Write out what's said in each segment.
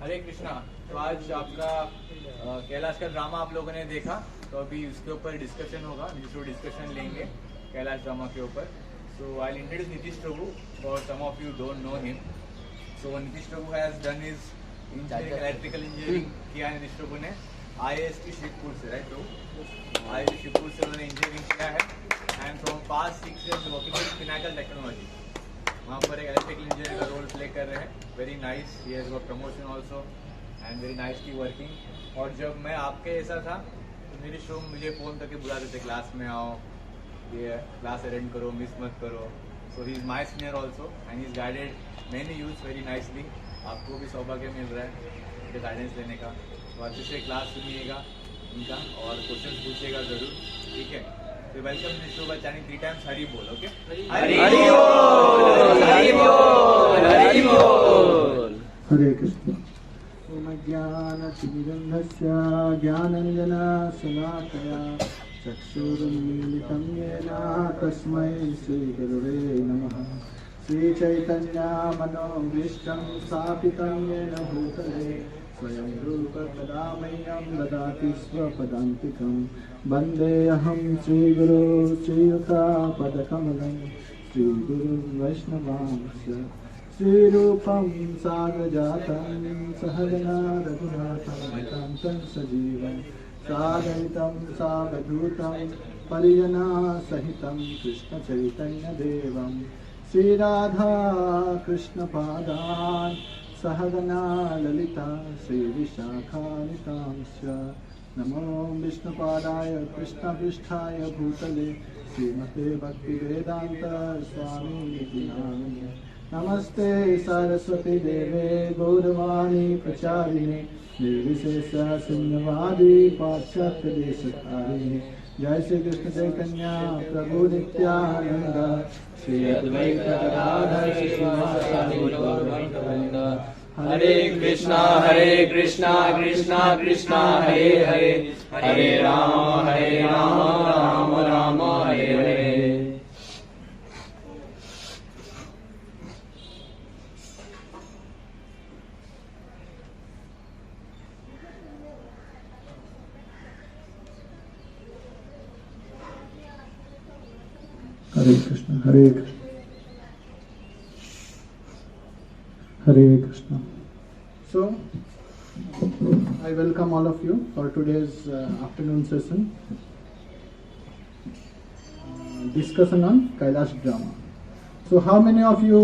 हरे कृष्णा। तो आज आपका कैलाश का ड्रामा आप लोगों ने देखा, तो अभी उसके ऊपर डिस्कशन होगा, डिस्कशन लेंगे कैलाश ड्रामा के ऊपर। So I introduce Nitish Prabhu for some of you don't know him. So Nitish Prabhu has done his electrical engineering किया है नीतीश प्रभु ने IIST शिवपुर से, राइट? तो IIST शिवपुर से उन्होंने इंजीनियरिंग किया है and from past 6 years working with Pinnacle technology. वहाँ पर एक इलेक्ट्रिकल इंजीनियर का रोल प्ले कर रहे हैं। Very nice, he has got promotion also and very nicely working. और जब मैं आपके ऐसा था तो मेरी शो मुझे फ़ोन करके बुलाते थे, क्लास में आओ, ये क्लास अटेंड करो, मिस मत करो। So he is my senior also and he is guided many youth very nicely. आपको भी सौभाग्य मिल रहा है उनके गाइडेंस लेने का। तो अच्छे से क्लास सुनिएगा उनका और क्वेश्चन पूछिएगा ज़रूर, ठीक है? तो welcome this show by chanting 3 times Hari बोल। ओके, हरि बोल, हरि बोल, हरि बोल। हरे कृष्ण। ओम ज्ञानतिमिरन्धस्य ज्ञानाञ्जनशलाकया चक्षुरुन्मीलितं येन तस्मै श्रीगुरवे नमः। श्रीचैतन्यमनोभीष्टं स्थापितं येन भूतले स्वयं रूपकदा मह्यं ददाति स्वपदान्तिकं। वन्देऽहं श्रीगुरो श्रीयुतापदकमलं श्रीगुरुं वैष्णवांश्च श्रीरूपं साग्रजातं सहगना रघुनाथं सजीवं सादयितं सावधूतं परिजना सहितं कृष्णचैतन्यदेवं श्रीराधा कृष्णपादान् सहगना ललिता श्रीविशाखानितांश्च। नमो विष्णुपादाय कृष्णपृष्ठाय भूतले श्रीमते भक्तिवेदान्त स्वामी नामिने। नमस्ते सरस्वती देवे गौरवाणी प्रचारिणे निर्विशेष शून्यवादी पाश्चात्य देशकारिणे। जय श्री कृष्ण चैतन्य प्रभु नित्यानंद श्री अद्वैत गदाधर श्रीवासादि गौरभक्तवृंद। हरे कृष्णा कृष्णा कृष्णा हरे हरे, हरे राम राम राम हरे हरे। हरे कृष्ण हरे कृष्ण हरे Krishna. So, I welcome all of you for today's afternoon session, discussion on Kailash drama. So, how many of you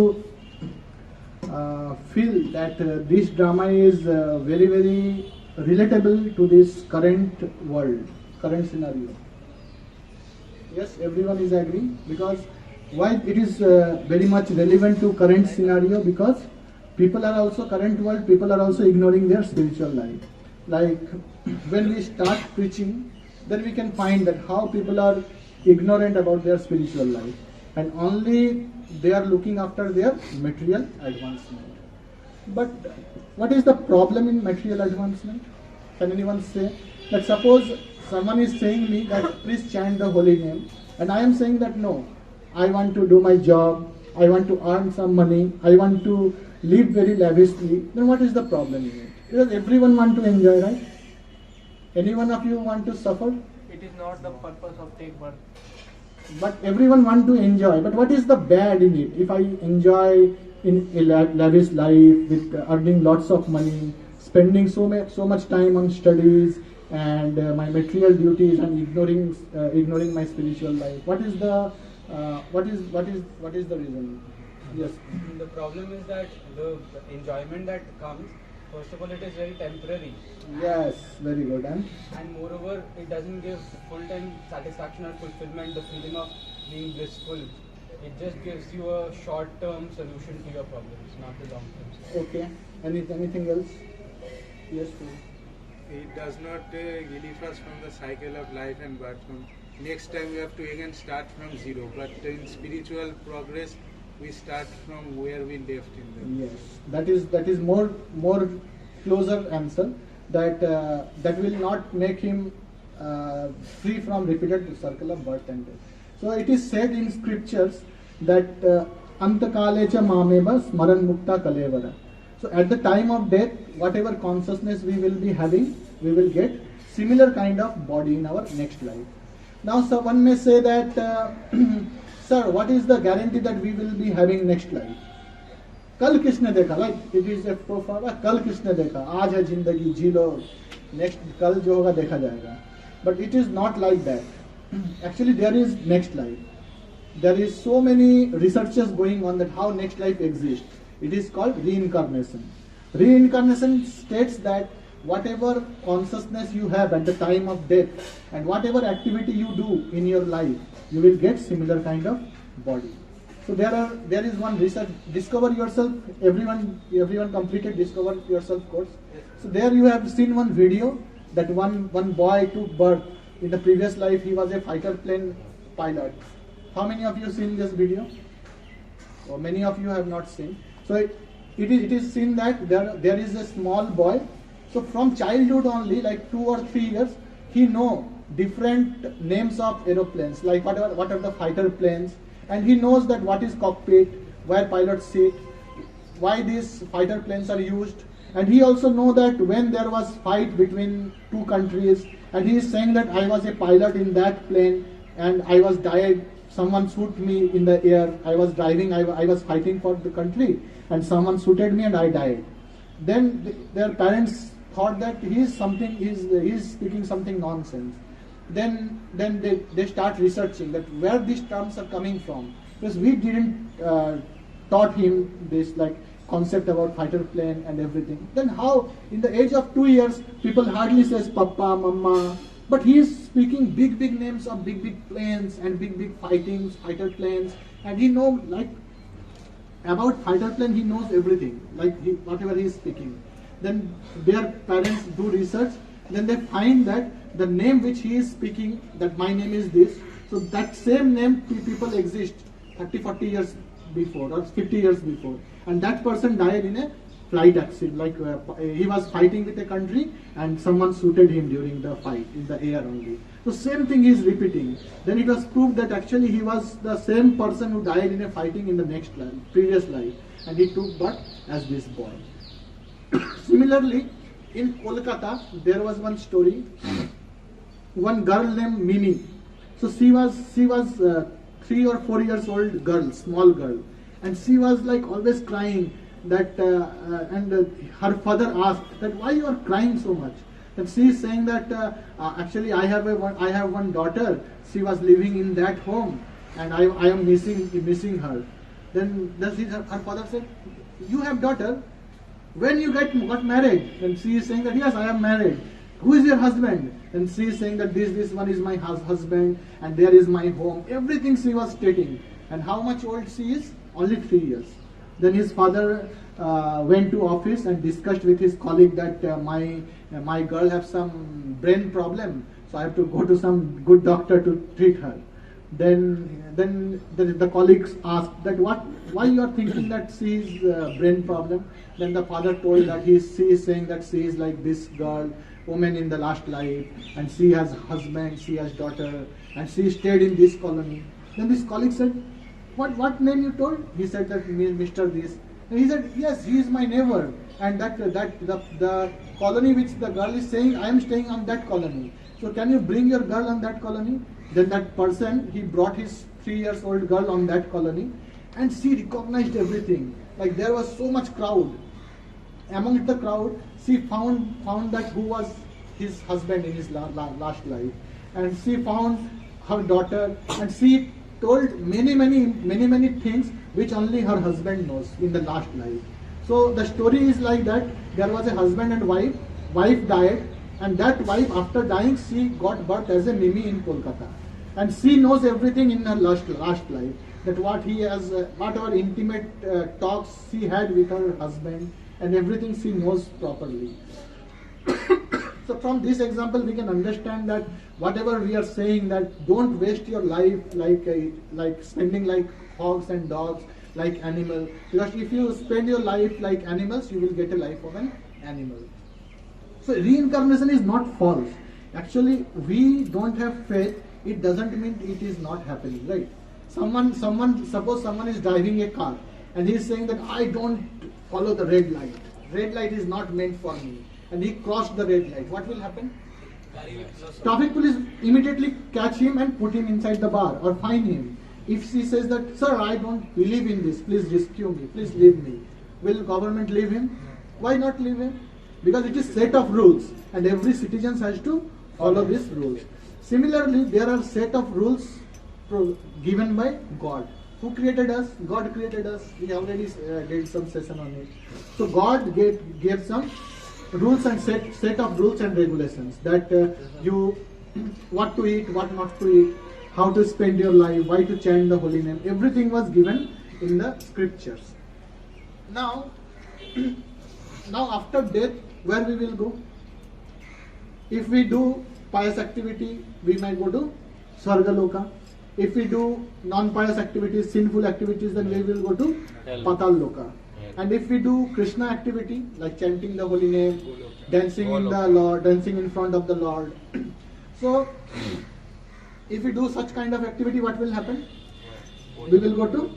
feel that this drama is very relatable to this current world, current scenario? Yes, everyone is agreeing. Because why it is very much relevant to current scenario? Because people are also, current world people are also ignoring their spiritual life. Like when we start preaching, then we can find that how people are ignorant about their spiritual life and only they are looking after their material advancement. But what is the problem in material advancement? Can anyone say? Like suppose someone is saying me that please chant the holy name, and I am saying that no, I want to do my job, I want to earn some money, I want to live very lavishly. Then what is the problem in it? Because everyone want to enjoy, right? Any one of you want to suffer? It is not the purpose of take birth. But everyone want to enjoy. But what is the bad in it? If I enjoy in a lavish life with earning lots of money, spending so much time on studies and my material duties and ignoring my spiritual life, what is the reason? Yes. The problem is that the enjoyment that comes, first of all, it is very temporary. Yes, very good. And moreover, it doesn't give full-time satisfaction or fulfillment, the feeling of being blissful. It just gives you a short-term solution to your problems, not the long-term. Okay. Anything else? Yes, please. एक does not relieve us from the cycle of life and birth. From next time we have to again start from zero. But in spiritual progress, we start from where we left in the. Yes, that is more closer answer. That will not make him free from repeated circle of birth and death. So it is said in scriptures that antakalecha mameva smaran mukta kalevara. So at the time of death, whatever consciousness we will be having, we will get similar kind of body in our next life. Now, so one may say that, sir, what is the guarantee that we will be having next life? कल किसने देखा, like it is a proverb, कल किसने देखा, आज है जिंदगी जी लो, next कल जो होगा देखा जाएगा. But it is not like that. Actually, there is next life. There is so many researches going on that how next life exists. It is called reincarnation. Reincarnation states that whatever consciousness you have at the time of death and whatever activity you do in your life, you will get similar kind of body. So there is one research, Discover Yourself. Everyone completed Discover Yourself course. So there you have seen one video that one boy took birth. In the previous life he was a fighter plane pilot. How many of you seen this video? Or many of you have not seen. So it is seen that there is a small boy. So from childhood only, like 2 or 3 years, he know different names of aeroplanes, like what are the fighter planes, and he knows that what is cockpit, where pilots sit, why these fighter planes are used, and he also know that when there was fight between two countries, and he is saying that I was a pilot in that plane and I was died, someone shoot me in the air, I was driving, I was fighting for the country and someone shooted me and I died. Then their parents thought that he is speaking something nonsense. Then they start researching that where these terms are coming from, because we didn't taught him this like concept about fighter plane and everything. Then how in the age of 2 years people hardly says papa, mama, but he is speaking big names of big planes and big fighter planes, and he know like about fighter plane, he knows everything, like whatever he is speaking. Then their parents do research, then they find that the name which he is speaking, that my name is this, so that same name people exist 30-40 years before or 50 years before, and that person died in a flight accident, like he was fighting with a country and someone shooted him during the fight in the air only. So same thing he is repeating. Then it was proved that actually he was the same person who died in a fighting in the next life, previous life, and he took birth as this boy. Similarly, in Kolkata, there was one story. One girl named Mimi. So she was 3 or 4 years old girl, small girl, and she was like always crying. That her father asked that why you are crying so much. And she is saying that actually I have one daughter. She was living in that home, and I am missing her. Then her father said, "You have daughter? When you got married?" And she is saying that yes, I am married. Who is your husband? And she is saying that this one is my husband, and there is my home. Everything she was stating. And how much old she is? Only 3 years. Then his father went to office and discussed with his colleague that my girl have some brain problem, so I have to go to some good doctor to treat her. Then the colleagues asked that why you are thinking that she is brain problem. Then the father told that she is saying that she is like this girl, woman in the last life, and she has husband, she has daughter, and she stayed in this colony. Then this colleague said, what name you told? He said that Mr. This. And he said, yes, he is my neighbor, and the colony which the girl is saying, I am staying on that colony. So can you bring your girl on that colony? Then that person, he brought his 3 years old girl on that colony, and she recognized everything. Like there was so much crowd. Among the crowd, she found that who was his husband in his last life, and she found her daughter, and she told many things which only her husband knows in the last life. So the story is like that. There was a husband and wife. Wife died, and that wife, after dying, she got birth as a Mimi in Kolkata, and she knows everything in her last life. That whatever intimate talks she had with her husband, and everything she knows properly. So from this example, we can understand that whatever we are saying, that don't waste your life like spending like hogs and dogs, like animal. Because if you spend your life like animals, you will get a life of an animal. So reincarnation is not false. Actually, we don't have faith. It doesn't mean it is not happening, right? Suppose someone is driving a car and he is saying that I don't follow the red light. Red light is not meant for me. And he crossed the red light. What will happen? Traffic police immediately catch him and put him inside the bar or fine him. If he says that, sir, I don't believe in this, please rescue me, please leave me. Will government leave him? Why not leave him? Because it is set of rules and every citizen has to follow these rules. Similarly, there are set of rules given by God. Who created us? God created us. We already did some session on it. So God gave some rules and set of rules and regulations that you what to eat, what not to eat, how to spend your life, why to chant the holy name. Everything was given in the scriptures. Now after death, where we will go? If we do pious activity, we might go to Swargaloka. If we do non-pious activities, sinful activities, then we will go to Patal Loka. And if we do Krishna activity, like chanting the holy name, dancing in the Lord, dancing in front of the Lord. So, if we do such kind of activity, what will happen? We will go to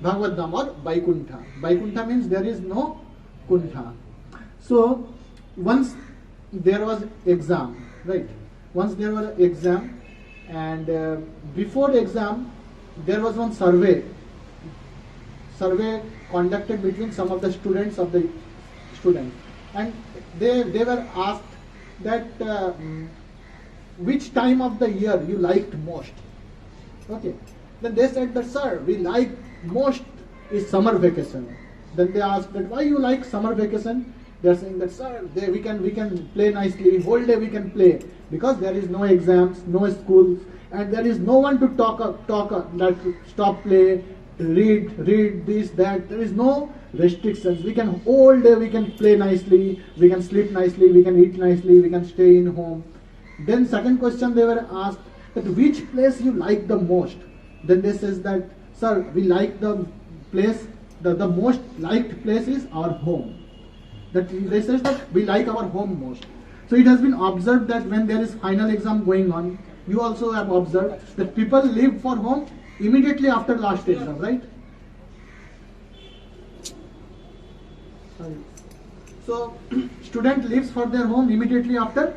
Bhagavad Dham or Vaikuntha. Vaikuntha means there is no Kuntha. So, once there was exam, right? Once there was exam, and before the exam, there was one survey conducted between some of the students, and they were asked that which time of the year you liked most. Okay, then they said that, sir, we like most is summer vacation. Then they asked that why you like summer vacation. They are saying that, sir, we can play nicely, whole day we can play, because there is no exams, no schools, and there is no one to talk like stop play, read this, that. There is no restrictions. We can whole day we can play nicely, we can sleep nicely, we can eat nicely, we can stay in home. Then second question they were asked that which place you like the most. Then they says that, sir, we like the place, the most liked place is our home. That they says that we like our home most. So it has been observed that when there is final exam going on, you also have observed that people leave for home immediately after last exam, right? So student leaves for their home immediately after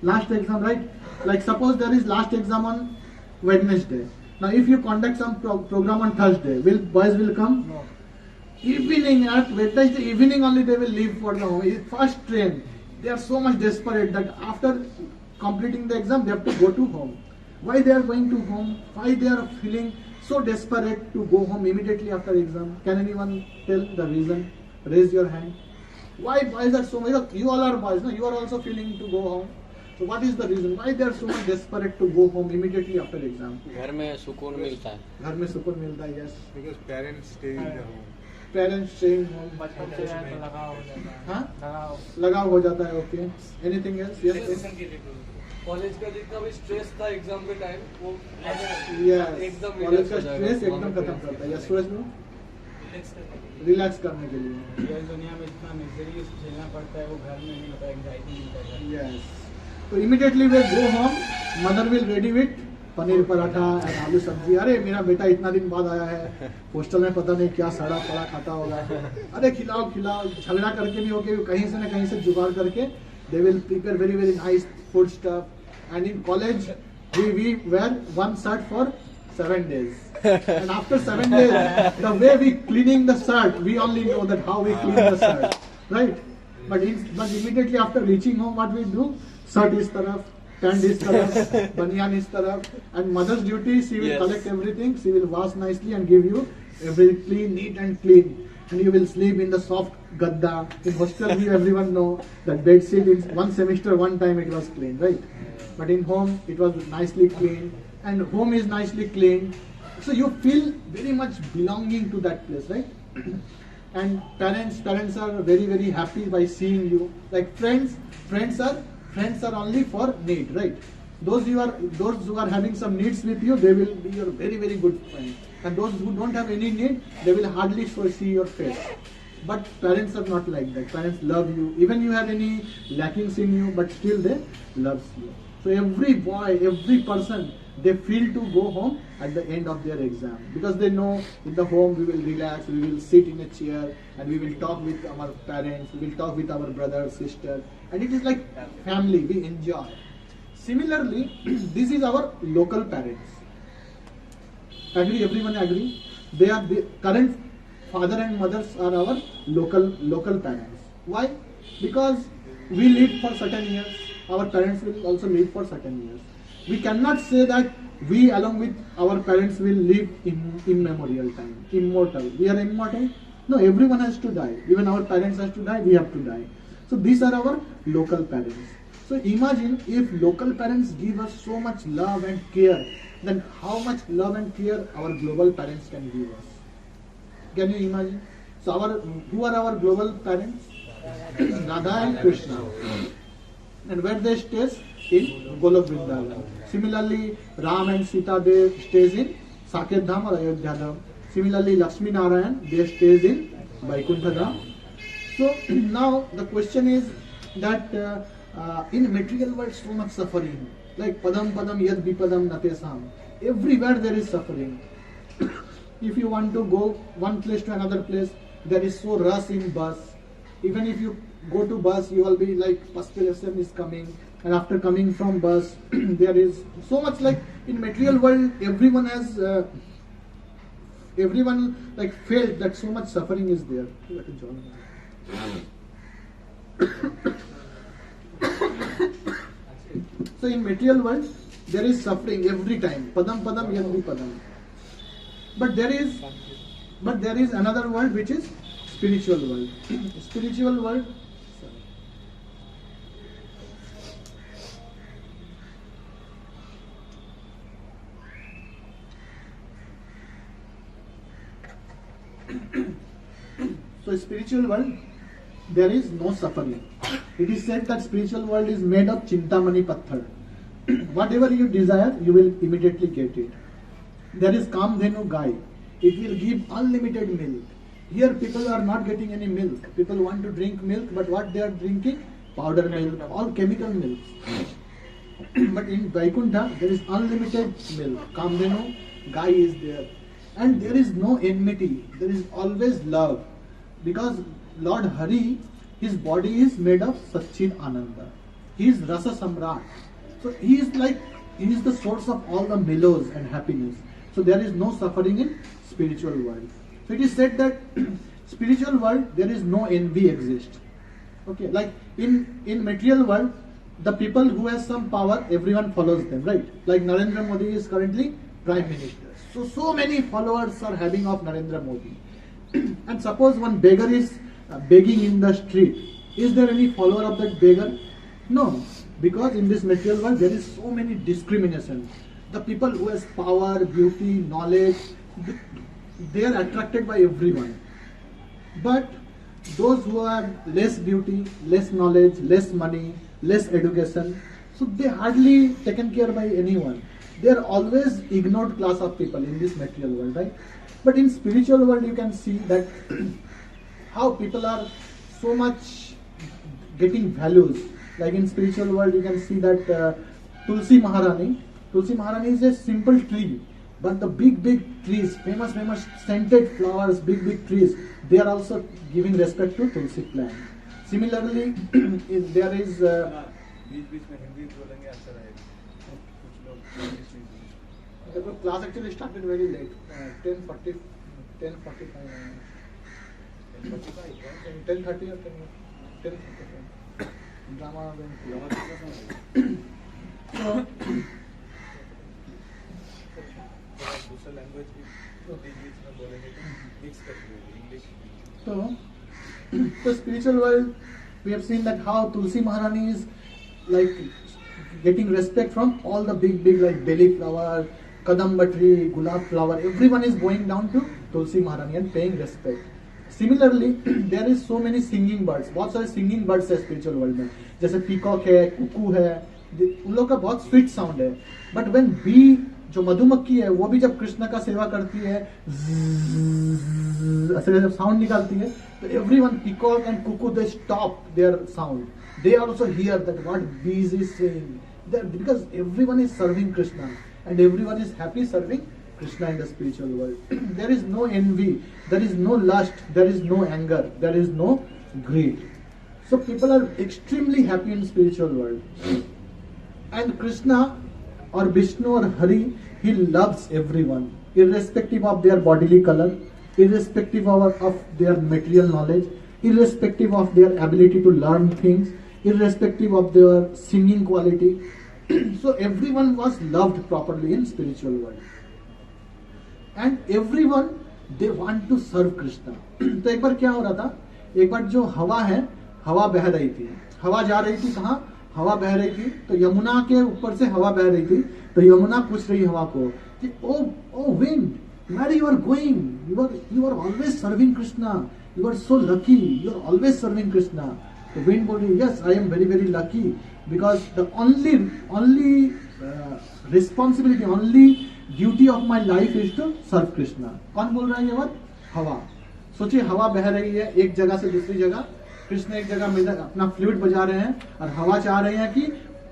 last exam, right? Like suppose there is last exam on Wednesday. Now if you conduct some program on Thursday, boys will come? No. Evening, at Wednesday evening only they will leave for the home. First train. They are so much desperate that after completing the exam they have to go to home. Why they are going to home? Why they are feeling so desperate to go home immediately after exam? Can anyone tell the reason? Raise your hand. Why boys are so much? You all are boys, no? You are also feeling to go home. So what is the reason? Why they are so much desperate to go home immediately after exam? घर में सुकून मिलता है. घर में सुकून मिलता है, yes. Because parents stay in the home. Parents staying home. बचपन से है तो लगाव हो जाता है. हाँ? लगाव हो जाता है, okay. Anything else? Yes. College का जितना भी स्ट्रेस था एग्जाम के टाइम वो Yes. एकदम कॉलेज का स्ट्रेस एकदम खत्म करता है. Yes, सूरज में रिलैक्स करने के लिए. ये दुनिया में इतना मिजरी झेलना पड़ता है वो घर में नहीं होता, एंजाइटी मिलता है. Yes. So immediately we go home. Mother will ready with paneer paratha और आलू सब्जी. अरे मेरा बेटा इतना दिन बाद आया है, हॉस्टल में पता नहीं क्या सड़ा पड़ा खाता होगा. अरे खिलाओ झगड़ा करके भी होके कहीं से न कहीं से जुगाड़ करके they will prepare very nice food stuff. And in college we wear one shirt for 7 days. And after 7 days, the way we cleaning the shirt, we only know that how we clean the shirt, right? But immediately after reaching home, what we do? Shirt is taraf, pant is taraf, banyan is taraf, and mother's duty, she will collect everything, she will wash nicely and give you everything neat and clean. And you will sleep in the soft gadda. In hostel, everyone know that bed sheet in one semester, one time it was clean, right? But in home, it was nicely clean, and home is nicely clean. So you feel very much belonging to that place, right? and parents are very happy by seeing you. Like friends are only for need, right? Those who are having some needs with you, they will be your very good friends. And those who don't have any need, they will hardly see your face. But parents are not like that. Parents love you. Even you have any lackings in you, but still they loves you. So every boy, every person, they feel to go home at the end of their exam, because they know in the home we will relax, we will sit in a chair and we will talk with our parents, we will talk with our brother, sister, and it is like family, we enjoy. Similarly, this is our local parents. Agree? Everyone agree? They are the current father and mothers are our local parents. Why? Because we live for certain years. Our parents will also live for certain years. We cannot say that we along with our parents will live in immemorial time, immortal. We are immortal? No, everyone has to die. Even our parents has to die, we have to die. So these are our local parents. So imagine if local parents give us so much love and care, then how much love and care our global parents can give us. Can you imagine? So who are our global parents? Radha and Krishna. And where they stays? In Golok Vrindavan. Similarly, Ram and Sita, they stays in Saket Dham or Ayodhya Dham. Similarly, Lakshmi Narayan, they stays in Vaikuntha Dham. So now the question is that in material world so much suffering, like Padam Padam Yad Vipadam Natesam. Everywhere there is suffering. If you want to go one place to another place, there is so rush in bus. Even if you go to bus, you will be like perspiration is coming, and after coming from bus, there is so much like in material world. Everyone has, everyone like felt that so much suffering is there. So in material world, there is suffering every time. Padam Padam Yadvi Padam. But there is another world which is spiritual world. Spiritual world. So spiritual world, there is no suffering. It is said that spiritual world is made of Chintamani Patthar. Whatever you desire, you will immediately get it. There is Kamdhenu Gai. It will give unlimited milk. Here people are not getting any milk. People want to drink milk, but what they are drinking? Powder milk, all chemical milk. But in Vaikuntha, there is unlimited milk. Kamdhenu Gai is there. And there is no enmity. There is always love. Because Lord Hari, his body is made of Satchid Ananda. He is Rasa Samrat. So he is the source of all the mellows and happiness. So there is no suffering in spiritual world. So it is said that spiritual world, there is no envy exist. Okay, like in material world, the people who has some power, everyone follows them, right? Like Narendra Modi is currently Prime Minister. So many followers are having of Narendra Modi. And suppose one beggar is begging in the street. Is there any follower of that beggar? No. Because in this material world, there is so many discrimination. The people who has power, beauty, knowledge, they are attracted by everyone. But those who have less beauty, less knowledge, less money, less education, so they hardly taken care by anyone. They are always ignored class of people in this material world, right? But in spiritual world, you can see that how people are so much getting values. Like in spiritual world, you can see that Tulsi Maharani is a simple tree, but the big trees, famous scented flowers, big trees, they are also giving respect to Tulsi plant. Similarly, there is the class actually started very late, 10:45. 10:30 or 10:45. Drama went. So, so, the spiritual world, we have seen that how Tulsi Maharani is like getting respect from all the big like belly flower, Kadamba tree, Gulab flower. Everyone is going down to Tulsi Maharani and paying respect. Similarly there is so many singing birds, बहुत सारे singing birds है spiritual world में, जैसे peacock है, कुकू है, उन लोग का बहुत स्वीट साउंड है. बट व्हेन बी जो मधुमक्खी है वो भी जब कृष्ण का सेवा करती है, ऐसे जब साउंड निकालती है, तो everyone, peacock and cuckoo, they stop their sound. They also hear that what bees is saying. Because everyone is serving Krishna and everyone is happy serving Krishna in the spiritual world. There is no envy, there is no lust, there is no anger, there is no greed. So people are extremely happy in spiritual world. And Krishna or Vishnu or Hari, he loves everyone, irrespective of their bodily color, irrespective of their material knowledge, irrespective of their ability to learn things, irrespective of their singing quality. So everyone was loved properly in spiritual world. And everyone, they want to serve Krishna. तो एक बार क्या हो रहा था, एक बार जो हवा है, हवा बह रही थी, हवा जा रही थी कहाँ, हवा बह रही थी, तो यमुना के ऊपर से हवा बह रही थी, तो यमुना पूछ रही हवा को कि ओ wind, where you are going? You are always serving Krishna. You are so lucky. You are always serving Krishna. The wind बोल रही, yes, I am very very lucky because the only responsibility, only duty of my life is to serve Krishna. कौन बोल रहा है ये बात? हवा. सोचिए हवा बह रही है एक जगह से दूसरी जगह, कृष्ण एक जगह मिल अपना फ्लूट बजा रहे हैं और हवा चाह रहे हैं कि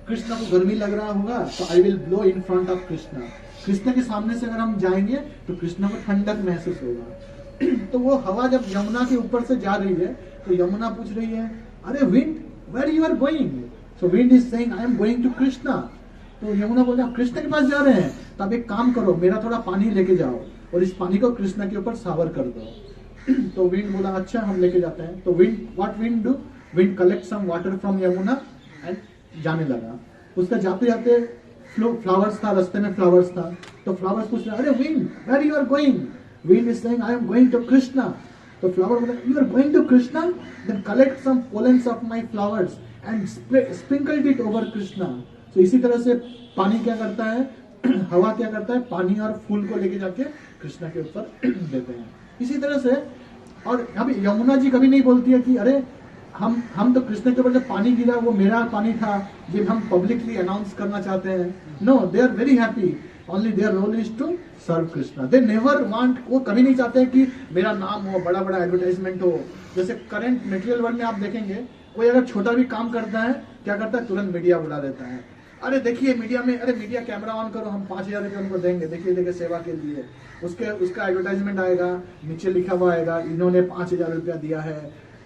कृष्ण को गर्मी लग रहा होगा तो I will blow in front of Krishna. Krishna के सामने से अगर हम जाएंगे तो कृष्ण को ठंडक महसूस होगा. तो वो हवा जब यमुना के ऊपर से जा रही है तो यमुना पूछ रही है, अरे wind, where you are going? So wind is saying I am going to Krishna. तो यमुना बोल रहा है कृष्ण के पास जा रहे हैं, तो आप एक काम करो, मेरा थोड़ा पानी लेके जाओ और इस पानी को कृष्ण के ऊपर सावर कर दो. तो विंड बोला अच्छा हम लेके जाते हैं. तो wind, what wind do? Wind collect some water from Yamuna and जाने लगा. उसका जाते जाते फ्लावर्स था, रास्ते में फ्लावर्स था, तो फ्लावर्स पूछ रहे, अरे wind, where you are going? Wind is saying I am going to Krishna. तो फ्लावर बोला, you are going to Krishna, then collect some pollens of my flowers and sprinkled it over Krishna. तो इसी तरह से पानी क्या करता है, हवा क्या करता है, पानी और फूल को लेके जाके कृष्णा के ऊपर देते हैं. इसी तरह से, और अभी यमुना जी कभी नहीं बोलती है कि अरे हम तो कृष्ण के ऊपर जो पानी गिरा वो मेरा पानी था, ये हम पब्लिकली अनाउंस करना चाहते हैं. No, they are very happy. Only their role is to serve Krishna. They never want, वो कभी नहीं चाहते कि मेरा नाम हो, बड़ा बड़ा एडवर्टाइजमेंट हो. जैसे करंट मटेरियल वर्ल्ड में आप देखेंगे, कोई अगर छोटा भी काम करता है, क्या करता है, तुरंत मीडिया बुला देता है. अरे देखिए मीडिया में, अरे मीडिया कैमरा ऑन करो, हम 5,000 रुपये उनको देंगे, देखिए सेवा के लिए. उसका एडवर्टाइजमेंट आएगा, नीचे लिखा हुआ आएगा इन्होंने 5,000 रुपया दिया है.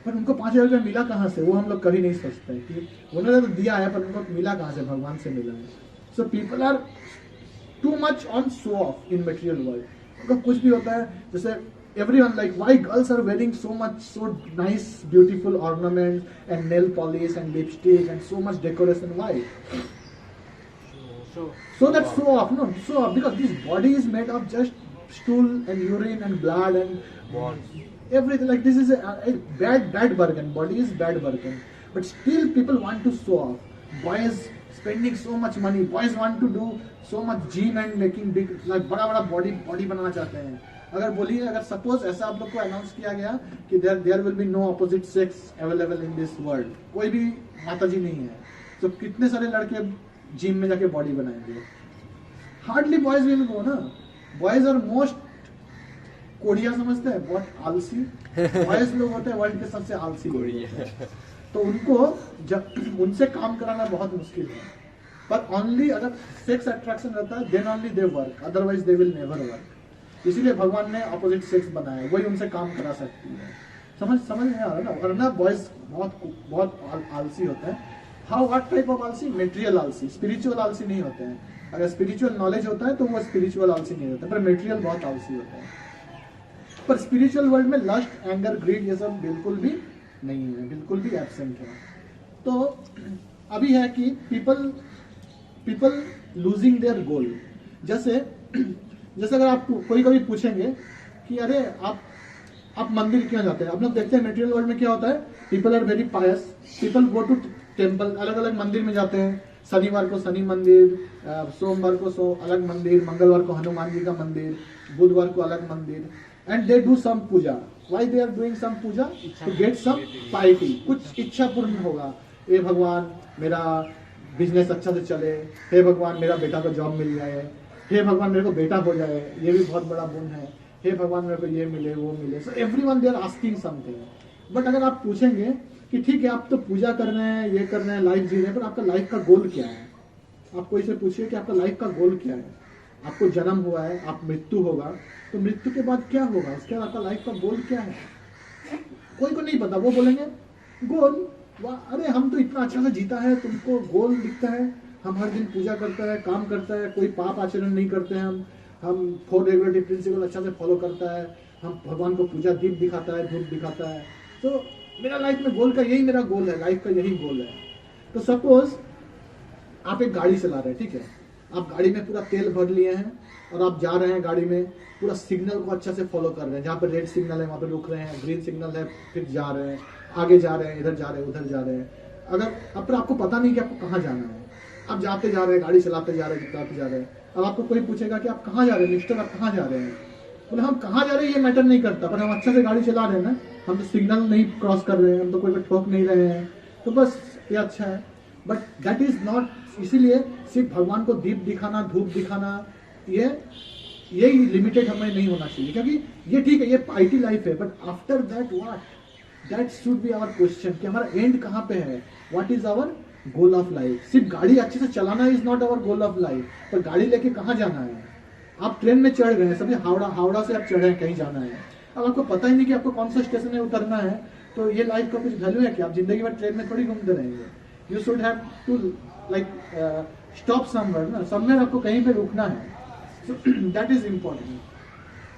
पर उनको 5,000 रुपया मिला कहाँ से, वो हम लोग कभी नहीं सोचते कि उन्होंने तो दिया है पर उनको मिला कहाँ से, भगवान से मिला है. So people are too much on show off in material world. उनका कुछ भी होता है, जैसे everyone, like why girls are wearing so nice beautiful ornaments and nail polish and lipstick and so much decoration, why? So that show off, no, show off, because this body is made of just stool and urine and blood and everything. Like this is a bad bargain. Body is bad bargain, but still people want to show off. Boys spending so much money, boys want to do so much gym and making big, like बड़ा body बनाना चाहते हैं. अगर बोलिए, अगर suppose ऐसा आप लोग को अनाउंस किया गया कि there will be no opposite sex available in this world, कोई भी माताजी नहीं है, तो कितने सारे लड़के जिम में जाके बॉडी बनाएंगे? हार्डली बॉयज विल गो ना. बॉयज आर मोस्ट कोढ़िया समझते हैं, बहुत आलसी. बॉयज लोग होते हैं वर्ल्ड के सबसे आलसी लोग. तो उनको जब उनसे काम कराना बहुत मुश्किल है. पर ओनली अगर सेक्स अट्रैक्शन रहता है, then only they work, otherwise they will never work. इसीलिए भगवान ने ऑपोजिट सेक्स बनाया, वही उनसे काम करा सकती है. समझ नहीं आ रहा ना. और ना बॉयज बहुत आलसी होते हैं. हाउ, व्हाट टाइप ऑफ आलसी? मेटेरियल आलसी. स्पिरिचुअल आलसी नहीं होते हैं. अगर स्पिरिचुअल नॉलेज होता है तो वो स्पिरिचुअल आलसी नहीं होता, पर मेटेरियल बहुत आलसी होता है. पर स्पिरिचुअल वर्ल्ड में लस्ट, एंगर, ग्रीड ये सब बिल्कुल भी नहीं है, बिल्कुल भी एब्सेंट है. तो अभी है कि पीपल लूजिंग देयर गोल. जैसे अगर आप कोई कभी पूछेंगे कि अरे आप मंदिर क्यों जाते हैं, आप लोग देखते हैं मटेरियल वर्ल्ड में क्या होता है, people are very pious, people go to temple, अलग अलग मंदिर में जाते हैं. शनिवार को शनि मंदिर, सोमवार को अलग मंदिर, मंगलवार को हनुमान जी का मंदिर, बुधवार को अलग मंदिर. and they do some puja. Why they are doing some puja? To get some piety. कुछ इच्छा पूर्ण होगा. हे भगवान मेरा बिजनेस अच्छा से चले, हे भगवान मेरा बेटा को जॉब मिल जाए, हे भगवान मेरे को बेटा हो जाए, ये भी बहुत बड़ा गुण है, हे भगवान मेरे को ये मिले वो मिले. So everyone they are asking something. But अगर आप पूछेंगे कि ठीक है आप तो पूजा कर रहे हैं, ये कर रहे हैं, लाइफ जी रहे हैं, पर आपका लाइफ का गोल क्या है? आप कोई से पूछिए कि आपका लाइफ का गोल क्या है. आपको जन्म हुआ है, आप मृत्यु होगा, तो मृत्यु के बाद क्या होगा? उसके बाद आपका लाइफ का गोल क्या है? कोई को नहीं पता. वो बोलेंगे गोल, अरे हम तो इतना अच्छा से जीता है, तुमको गोल दिखता है. हम हर दिन पूजा करता है, काम करता है, कोई पाप आचरण नहीं करते हैं. हम 4 रेगुलेटरी प्रिंसिपल अच्छा से फॉलो करता है, हम भगवान को पूजा दीप दिखाता है, धूप दिखाता है. तो मेरा लाइफ में गोल का यही मेरा गोल है, लाइफ का यही गोल है. तो सपोज आप एक गाड़ी चला रहे हैं, ठीक है, आप गाड़ी में पूरा तेल भर लिए हैं और आप जा रहे हैं गाड़ी में, पूरा सिग्नल को अच्छा से फॉलो कर रहे हैं. जहाँ पे रेड सिग्नल है वहाँ पे रुक रहे हैं, ग्रीन सिग्नल है फिर जा रहे हैं, आगे जा रहे हैं, इधर जा रहे हैं, उधर जा रहे हैं. अगर अब पर आपको पता नहीं कि आपको कहाँ जाना है, आप जाते जा रहे हैं, गाड़ी चलाते जा रहे हैं, जिताते जा रहे हैं. अब आपको कोई पूछेगा कि आप कहाँ जा रहे हैं मिस्टर, आप कहाँ जा रहे हैं? बोले हम कहाँ जा रहे हैं ये मैटर नहीं करता, पर हम अच्छा से गाड़ी चला रहे हैं ना, हम तो सिग्नल नहीं क्रॉस कर रहे हैं, हम तो कोई को ठोक नहीं रहे हैं, तो बस ये अच्छा है. But that is not. इसीलिए सिर्फ भगवान को दीप दिखाना, धूप दिखाना, ये लिमिटेड हमें नहीं होना चाहिए, क्योंकि ये ठीक है, ये पाइटी लाइफ है. But after that what, that should be our question कि हमारा एंड कहाँ पे है, what is our goal of life. सिर्फ गाड़ी अच्छे से चलाना is not our goal of life, पर गाड़ी लेके कहाँ जाना है? आप ट्रेन में चढ़ गए हैं, समझे हावड़ा से आप चढ़े हैं, कहीं जाना है. अब आपको पता ही नहीं कि आपको कौन सा स्टेशन में उतरना है, तो ये लाइफ का कुछ वैल्यू है कि आप जिंदगी में ट्रेन में थोड़ी घूमते रहेंगे. You should have to like stop somewhere ना, समवेयर आपको कहीं पे रुकना है. So that is important.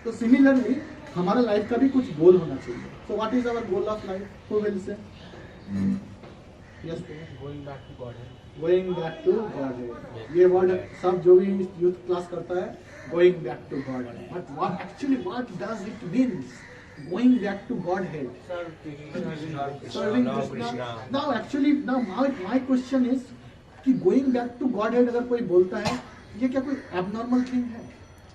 तो सिमिलरली हमारा लाइफ का भी कुछ गोल होना चाहिए. So what is our goal of life? Who will say? Yes, Going back to God. Going back to God. ये वर्ड सब जो भी यूथ क्लास करता है, going back to God. But what actually what does it means going back to godhead? Serving Krishna. Now actually now my question is कि going back to godhead अगर कोई बोलता है, ये क्या कोई एबनॉर्मल थिंग है?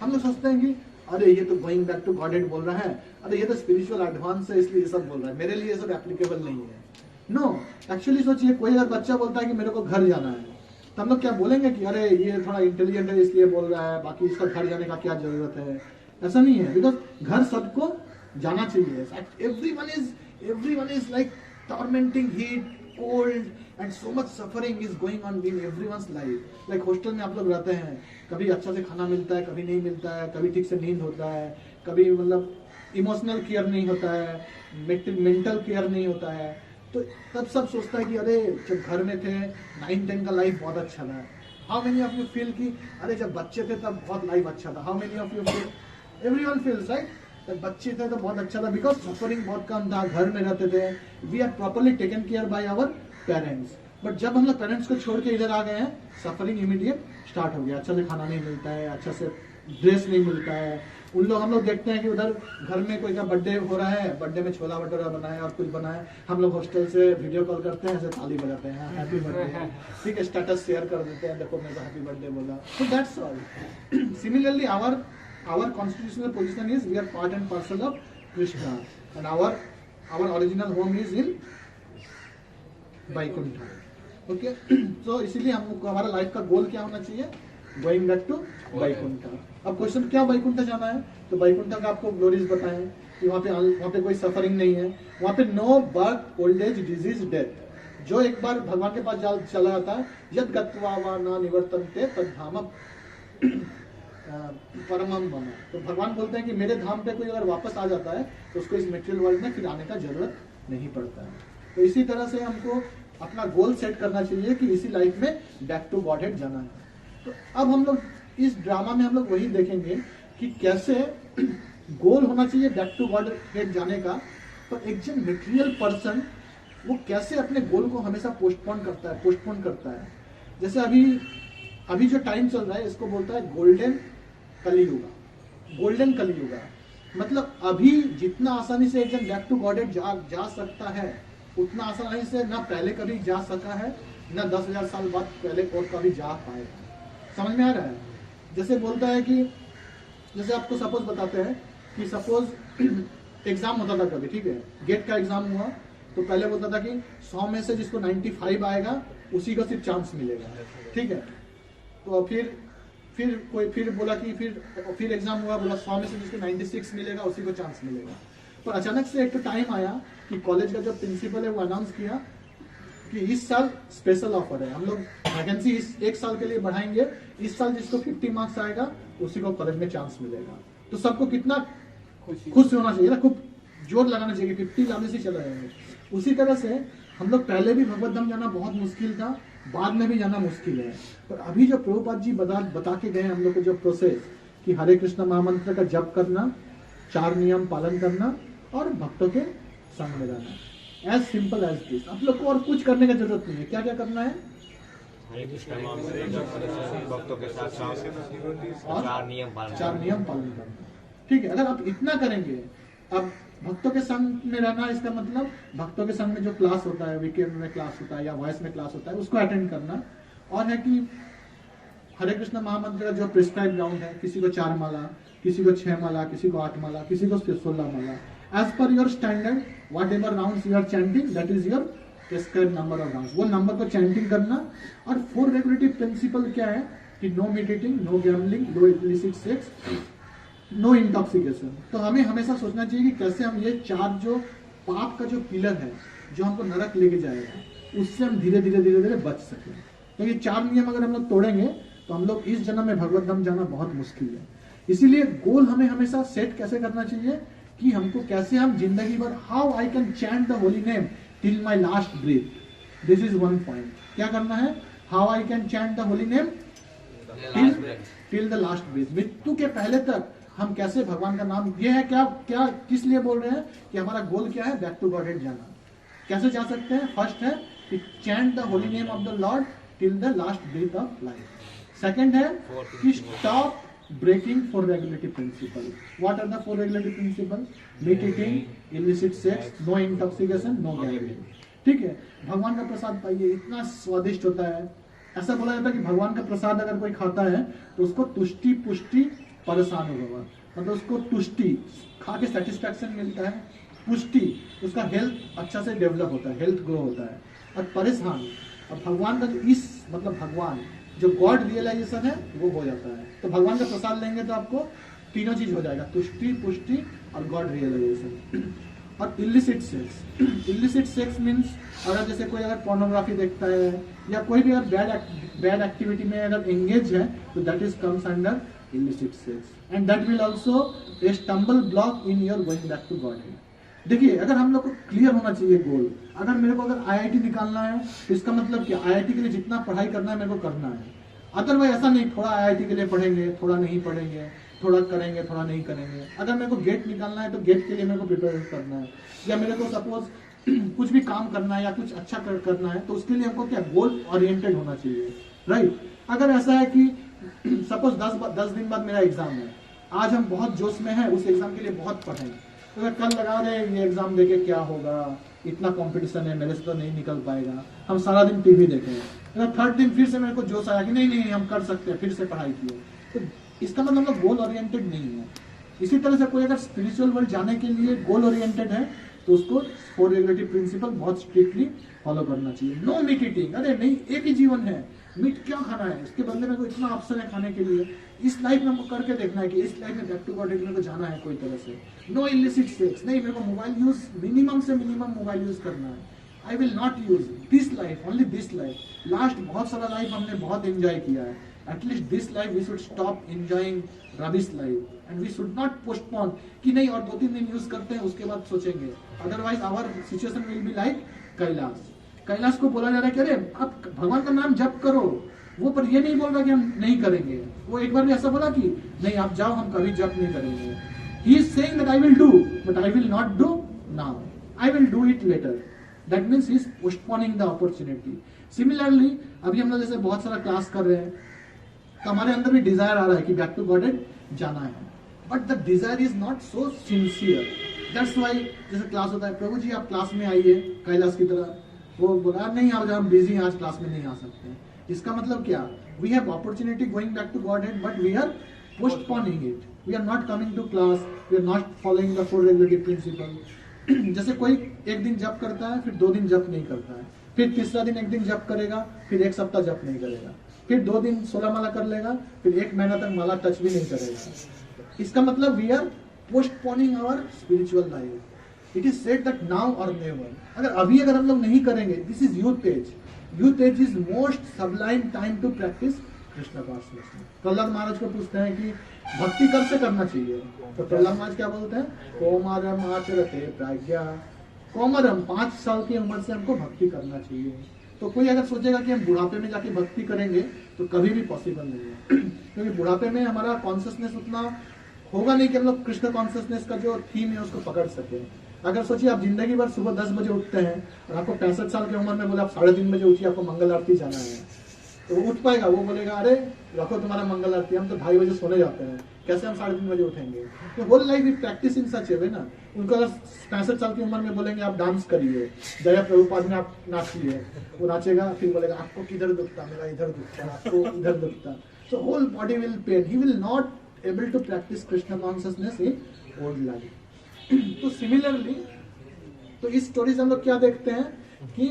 हम लोग सोचते हैं कि अरे ये तो going back to Godhead बोल रहा है, अरे ये तो स्पिरिचुअल एडवांस है इसलिए ये सब बोल रहा है, मेरे लिए ये सब एप्लीकेबल नहीं है. नो, एक्चुअली सोचिए, कोई अगर बच्चा बोलता है कि मेरे को घर जाना है, तो हम लोग क्या बोलेंगे कि अरे ये थोड़ा इंटेलिजेंट है इसलिए बोल रहा है, बाकी इसका घर जाने का क्या जरूरत है? ऐसा नहीं है, बिकॉज घर सबको जाना चाहिए. Everyone is like tormenting heat, cold and so much suffering is going on in everyone's life. Like hostel में आप लोग रहते हैं, कभी अच्छा से खाना मिलता है, कभी नहीं मिलता है, कभी ठीक से नींद होता है, कभी मतलब इमोशनल केयर नहीं होता है, मेंटल केयर नहीं होता है. तो तब सब सोचता है कि अरे जब घर में थे 9-10 का लाइफ बहुत अच्छा था. How many of you feel कि अरे जब बच्चे थे तब बहुत लाइफ अच्छा था? How many of you feel? Everyone feels right, जब बच्चे थे तो बहुत अच्छा था बिकॉज सफरिंग बहुत कम था, घर में रहते थे, we are properly taken care by our parents. But जब हम लोग पेरेंट्स को छोड़ के इधर आ गए हैं, सफरिंग इमीडिएट स्टार्ट हो गया. अच्छा से खाना नहीं मिलता है, अच्छा से ड्रेस नहीं मिलता है. हम लोग देखते हैं कि उधर घर में कोई का बर्थडे हो रहा है, बर्थडे में छोला भटूरा बनाए और कुछ बनाए, हम लोग हॉस्टल से वीडियो कॉल करते हैं, ऐसे ताली बजाते हैं, हैप्पी बर्थडे, ठीक है, स्टेटस शेयर कर देते हैं, देखो मेरे को हैप्पी बर्थडे बोला. तो that's all. Similarly our constitutional position is we are part and parcel of Krishna, and our original home is in Vaikuntha. Okay. So इसीलिए हमको हमारा लाइफ का गोल क्या होना चाहिए? Going back to Vaikuntha. अब क्वेश्चन क्या वैकुंठा जाना है? तो वैकुंठा का आपको ग्लोरीज बताएं कि वहाँ पे कोई सफरिंग नहीं है, वहाँ पे no birth, old age, disease, death. जो एक बार भगवान के पास चला जाता है, यद गत्वा वा न निवर्तन्ते तद्धाम परमम बना. तो भगवान बोलते हैं कि मेरे धाम पे कोई अगर वापस आ जाता है तो उसको इस मेटेरियल वर्ल्ड में फिर आने का जरूरत नहीं पड़ता है. तो इसी तरह से हमको अपना गोल सेट करना चाहिए कि इसी लाइफ में बैक टू गॉड हेड जाना है. तो अब हम लोग इस ड्रामा में हम लोग वही देखेंगे कि कैसे गोल होना चाहिए बैक टू गॉड हेड जाने का, पर एक जन मेटेरियल पर्सन वो कैसे अपने गोल को हमेशा पोस्टपोन करता है. जैसे अभी जो टाइम चल रहा है इसको बोलता है गोल्डन कलियुगा. मतलब अभी जितना आसानी से एक जन बैक टू गॉड हेड जा सकता है, उतना आसानी से ना पहले कभी जा सका है, ना 10,000 साल बाद पहले और कभी जा पाएगा. समझ में आ रहा है? जैसे बोलता है कि जैसे आपको सपोज बताते हैं कि सपोज एग्जाम होता था कभी, ठीक है, गेट का एग्जाम हुआ तो पहले बोलता था कि 100 में से जिसको 95 आएगा उसी को सिर्फ चांस मिलेगा, ठीक है। तो फिर बोला कि फिर एग्जाम हुआ, बोला 100 में से जिसको 96 मिलेगा उसी को चांस मिलेगा। पर अचानक से एक तो टाइम आया कि कॉलेज का जो प्रिंसिपल है वो अनाउंस किया कि इस साल स्पेशल ऑफर है, हम लोग वैकेंसी इस एक साल के लिए बढ़ाएंगे, इस साल जिसको 50 मार्क्स आएगा उसी को कॉलेज में चांस मिलेगा। तो सबको कितना खुश होना चाहिए ना, खूब जोर लगाना चाहिए कि 50 लाने से चला जाएंगे। उसी तरह से हम लोग पहले भी भगवत धाम जाना बहुत मुश्किल था, बाद में भी जाना मुश्किल है, पर अभी जो प्रभुपाद जी बता के गए हम लोग को जो प्रोसेस कि हरे कृष्ण महामंत्र का जप करना, 4 नियम पालन करना और भक्तों के संग में रहना, एज सिंपल एज दिस। आप लोग को और कुछ करने की जरूरत नहीं है। क्या क्या करना है? भक्तों के साथ और 4 नियम पालन 4 नियम पालन करना, ठीक है। अगर आप इतना करेंगे, अब भक्तों के संग में रहना, इसका मतलब भक्तों के संग में जो क्लास होता है, वीकेंड में क्लास होता है या वॉइस में क्लास होता है, उसको अटेंड करना। और है कि हरे कृष्ण महामंत्र का जो प्रिस्क्राइब राउंड है, किसी को 4 माला, किसी को 6 माला, किसी को 8 माला, किसी को 16 माला, as per your standard whatever round you are chanting, that is your prescribe number of round, वो नंबर को चैंटिंग करना। और 4 रेगुलेटिव प्रिंसिपल क्या है कि no meat eating, no gambling, no illicit sex, no intoxication. तो हमें हमेशा सोचना चाहिए कि कैसे हम ये 4 जो पाप का जो पिलर है जो हमको नरक लेके जाएगा, उससे हम धीरे धीरे बच सकें। तो ये 4 नियम अगर हम लोग तोड़ेंगे तो हम लोग इस जन्म में भगवत धाम जाना बहुत मुश्किल है। इसीलिए गोल हमें हमेशा सेट कैसे करना चाहिए कि हमको कैसे हम जिंदगी भर, how I can chant the holy name till my last breath, this is one point. क्या करना है? How I can chant the holy name till the last breath, मृत्यु के पहले तक हम कैसे भगवान का नाम, ये है क्या किस लिए बोल रहे हैं कि हमारा गोल क्या है? बैक टू गॉडहेड जाना। कैसे जा सकते हैं? फर्स्ट है कि chant the holy name of the Lord till the last breath of life. Second है कि stop breaking 4 regulative principles. What are the 4 regulative principles? Meat eating, illicit sex, no intoxication, no gambling. ठीक है, भगवान का प्रसाद पाइए, इतना स्वादिष्ट होता है। ऐसा बोला जाता है कि भगवान का प्रसाद अगर कोई खाता है तो उसको तुष्टि पुष्टि परेशान होगा, मतलब उसको तुष्टि खा के सेटिस्फैक्शन मिलता है, पुष्टि उसका हेल्थ अच्छा से डेवलप होता है, हेल्थ ग्रो होता है, और परेशान, और भगवान का जो इस मतलब भगवान जो गॉड रियलाइजेशन है वो हो जाता है। तो भगवान का प्रसाद लेंगे तो आपको तीनों चीज हो जाएगा, तुष्टि पुष्टि और गॉड रियलाइजेशन। और illicit sex, illicit sex means अगर जैसे कोई अगर पोर्नोग्राफी देखता है या कोई भी अगर बैड एक्टिविटी में अगर एंगेज है तो that is comes under illicit sex, and that will also a stumble block in your going back to God. देखिए, अगर हम लोग को क्लियर होना चाहिए गोल, अगर मेरे को अगर आईआईटी निकालना है तो इसका मतलब क्या? आईआईटी के लिए जितना पढ़ाई करना है मेरे को करना है। अदरवाइज ऐसा नहीं थोड़ा आईआईटी के लिए पढ़ेंगे, थोड़ा नहीं पढ़ेंगे, थोड़ा करेंगे, थोड़ा नहीं करेंगे। अगर मेरे को गेट निकालना है तो गेट के लिए मेरे को प्रिपेयर करना है, या मेरे को सपोज कुछ भी काम करना है या कुछ अच्छा करना है तो उसके लिए हमको क्या गोल ओरिएंटेड होना चाहिए, राइट। अगर ऐसा है कि सपोज 10 दिन बाद मेरा एग्जाम है, आज हम बहुत जोश में हैं, उस एग्जाम के लिए बहुत पढ़ें, तो अगर कल लगा रहे ये एग्जाम देके क्या होगा, इतना कंपटीशन है, मेरे से तो नहीं निकल पाएगा, हम सारा दिन टीवी देखें, अगर 3rd दिन फिर से मेरे को जोश आया कि नहीं हम कर सकते हैं, फिर से पढ़ाई किए, तो इसका मतलब हम गोल ओरिएंटेड नहीं है। इसी तरह से कोई अगर स्पिरिचुअल वर्ल्ड जाने के लिए गोल ओरिएंटेड है तो उसको 4 रेगुलेटिव प्रिंसिपल बहुत स्ट्रिक्टली फॉलो करना चाहिए। नो मीट ईटिंग, अरे नहीं, एक ही जीवन है, मीट क्यों खाना है? इसके बदले में कोई इतना ऑप्शन है खाने के लिए। इस लाइफ में हमको करके देखना है कि इस लाइफ में बैक टू गॉड मेरे को जाना है कोई तरह से। नो इलिसिट सेक्स, नहीं, मेरे को मोबाइल यूज मिनिमम से मिनिमम मोबाइल यूज करना है। I will not use this life, only this life. Last बहुत सारा लाइफ हमने बहुत एंजॉय किया है, at least this life we should stop enjoying rubbish life, and we should not postpone कि नहीं और 2-3 दिन यूज करते हैं उसके बाद सोचेंगे। Otherwise our situation will be like Kailash. Kailash को बोला जा रहा है कि अरे आप भगवान का नाम जप करो, वो पर ये नहीं बोल रहा कि हम नहीं करेंगे। वो एक बार भी ऐसा बोला कि नहीं आप जाओ, हम कभी जप नहीं करेंगे। He is saying that I will do but I will not do now, I will do it later. That means he is postponing the opportunity. Similarly अभी हम लोग जैसे बहुत सारा क्लास कर रहे हैं तो हमारे अंदर भी डिजायर आ रहा है कि बैक टू गॉडहेड जाना है, but the desire is not so sincere. That's why जैसे क्लास होता है, प्रभु जी आप क्लास में आइए कैलाश की तरह, वो बोला नहीं आज हम बिजी हैं, आज क्लास में नहीं आ सकते। इसका मतलब क्या? We have opportunity going back to Godhead but we are postponing it. We are not coming to class. We are not following the 4 regulative principle. जैसे कोई एक दिन जप करता है, फिर 2 दिन जप नहीं करता है, फिर तीसरा दिन एक दिन जप करेगा, फिर 1 सप्ताह जप नहीं करेगा, फिर 2 दिन 16 माला कर लेगा, फिर 1 महीना तक माला टच भी नहीं करेगा. इसका मतलब we are postponing our spiritual life. It is said that now or never. अगर हम लोग नहीं करेंगे, this is youth age. Youth age is most sublime time to practice Krishna consciousness. Prahlad Maharaj को पूछते हैं कि भक्ति कब से करना चाहिए, तो प्रहलाद महाराज क्या बोलते हैं, कौमारम आचरते प्रज्ञा. कौमारम 5 साल की उम्र से हमको भक्ति करना चाहिए. तो कोई अगर सोचेगा कि हम बुढ़ापे में जाके भक्ति करेंगे तो कभी भी पॉसिबल नहीं है. क्योंकि बुढ़ापे में हमारा कॉन्शियसनेस उतना होगा नहीं कि हम लोग कृष्ण कॉन्शियसनेस का जो थीम है उसको पकड़ सके. अगर सोचिए आप जिंदगी भर सुबह 10 बजे उठते हैं और आपको 65 साल की उम्र में बोले आप 3:30 बजे उठिए, आपको मंगल आरती जाना है, तो वो उठ पाएगा? वो बोलेगा अरे रखो तुम्हारा मंगल आरती, हम तो 2:30 बजे सोने जाते हैं, कैसे हम 3:30 बजे उठेंगे? तो whole life is practice in such a way ना. उनको अगर 65 साल की उम्र में बोलेंगे आप डांस करिए, जया प्रभुपाद में आप नाचिए, वो नाचेगा, फिर बोलेगा आपको किधर दुखता, मेरा इधर दुखता, आपको इधर दुखता. So whole body will pain. He will not able to practice Krishna consciousness in old life. तो सिमिलरली तो इस स्टोरी से हम लोग क्या देखते हैं कि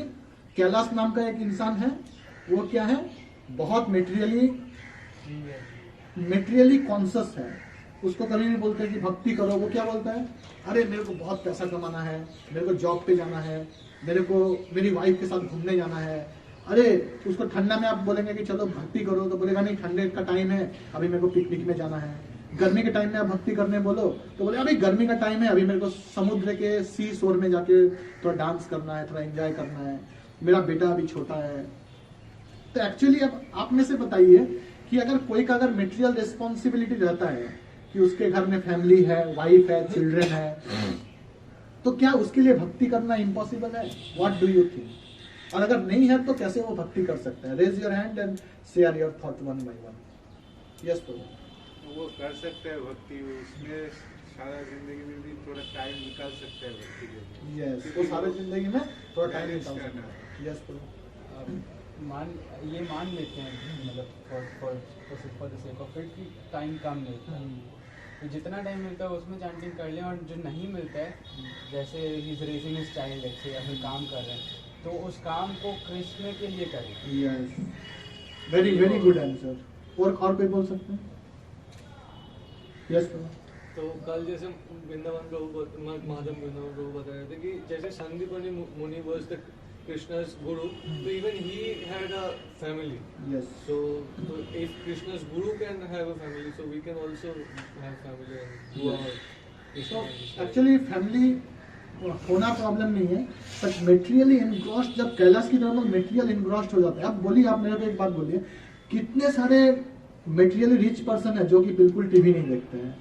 कैलाश नाम का एक इंसान है, वो क्या है, बहुत मेटेरियली कॉन्शियस है. उसको कभी नहीं बोलते कि भक्ति करो. वो क्या बोलता है, अरे मेरे को बहुत पैसा कमाना है, मेरे को जॉब पे जाना है, मेरे को मेरी वाइफ के साथ घूमने जाना है. अरे उसको ठंडा में आप बोलेंगे कि चलो भक्ति करो तो बोलेगा नहीं, ठंडे का टाइम है, अभी मेरे को पिकनिक में जाना है. गर्मी के टाइम में आप भक्ति करने बोलो तो बोले अभी गर्मी का टाइम है, अभी मेरे को समुद्र के सी शोर में जाके थोड़ा डांस करना है, थोड़ा एंजॉय करना है, मेरा बेटा अभी छोटा है. तो एक्चुअली अब आप में से बताइए कि अगर कोई का अगर मेटेरियल रिस्पॉन्सिबिलिटी रहता है कि उसके घर में फैमिली है, वाइफ है, चिल्ड्रन है, तो क्या उसके लिए भक्ति करना इम्पॉसिबल है? What do you think? और अगर नहीं है तो कैसे वो भक्ति कर सकते हैं? Raise your hand and share your thought one by one. Yes Prabhu. वो कर सकते हैं भक्ति, उसमें सारा जिंदगी में भी थोड़ा टाइम निकाल सकते हैं भक्ति के लिए. यस, वो सारे जिंदगी में थोड़ा टाइम निकाल सकते हैं. यस प्रभु. ये मान लेते हैं मतलब for the sake of it कि टाइम कम मिलता है, तो जितना टाइम मिलता है उसमें चैंटिंग कर लें. और जो नहीं मिलता है, जैसे he is raising his child ऐसे या फिर काम कर रहे हैं, तो उस काम को कृष्ण के लिए करें. Yes, very very good answer. और कोई बोल सकते हैं? यस प्रभु. तो कल जैसे वृंदावन प्रभु माधव वृंदावन प्रभु बता रहे थे कि जैसे संदीपनी मुनि was the Krishna's guru, so even he had a family. Yes. So if Krishna's guru can have a family, so we can also have family and do our Krishna So consciousness. actually family होना problem नहीं है, but materially engrossed, जब कैलाश की तरफ material engrossed हो जाता है. अब बोलिए, आप मेरे को एक बात बोलिए, कितने सारे मेटेरियली रिच पर्सन है जो कि बिल्कुल टीवी नहीं देखते हैं?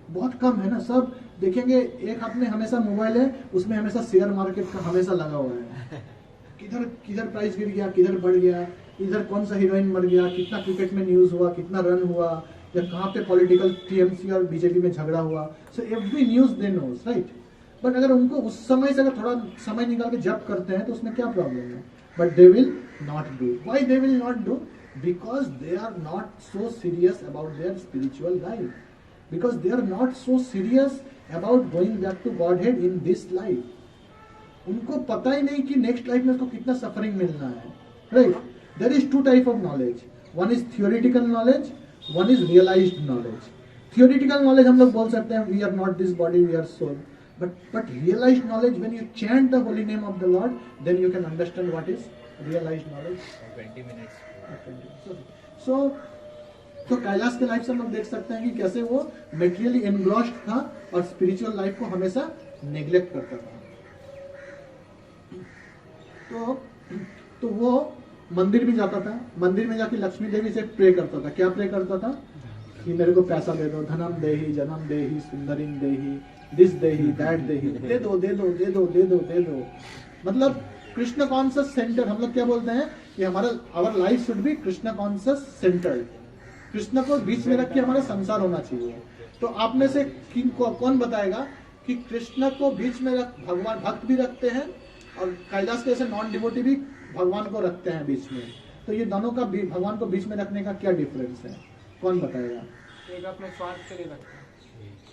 बहुत कम है ना. सब देखेंगे, एक हाथ में हमेशा मोबाइल है, उसमें हमेशा शेयर मार्केट का हमेशा लगा हुआ है. किधर किधर प्राइस गिर गया, किधर बढ़ गया, इधर कौन सा हीरोइन मर गया, कितना क्रिकेट में न्यूज हुआ, कितना रन हुआ, या कहाँ पे पॉलिटिकल टीएमसी और बीजेपी में झगड़ा हुआ. So every news they knows, right. But अगर उनको उस समय से अगर थोड़ा समय निकाल के जब करते हैं तो उसमें क्या प्रॉब्लम है? But they will not do. Why they will not do? Because they are not so serious about their spiritual life. Because they are not so serious about going back to Godhead in this life. उनको पता ही नहीं कि next life में उसको कितना suffering मिलना है, right. There is 2 type of knowledge. One is theoretical knowledge, one is realised knowledge. Theoretical knowledge हम लोग बोल सकते हैं we are not this body, we are soul. But realised knowledge, when you chant the holy name of the Lord, then you can understand what is realised knowledge. 20 minutes. So तो कैलाश के life से हम लोग देख सकते हैं कि कैसे वो मेटेरियली एनग्रॉस्ड था और स्पिरिचुअल लाइफ को हमेशा नेग्लेक्ट करता था. तो वो मंदिर भी जाता था, मंदिर में जाके लक्ष्मी देवी से प्रे करता था. क्या प्रे करता था? कि मेरे को पैसा दे दो, धनम देही, जनम देही, सुंदरिम देही, दिस देही, दैट देही, दे दो दे दो दे दो दे दो दे दो. मतलब कृष्ण कॉन्शियस सेंटर. हम लोग क्या बोलते हैं कि हमारा our life should be Krishna conscious centred. Krishna को बीच में रख के हमारा संसार होना चाहिए. तो आप में से कौन बताएगा कि कृष्ण को बीच में रख, भगवान भक्त भी रखते हैं और कैलाश के ऐसे नॉन डिवोटी भी भगवान को रखते हैं बीच में. तो ये दोनों का भगवान को बीच में रखने का क्या डिफरेंस है? कौन बताएगा? एक अपने स्वार्थ के लिए रखता है।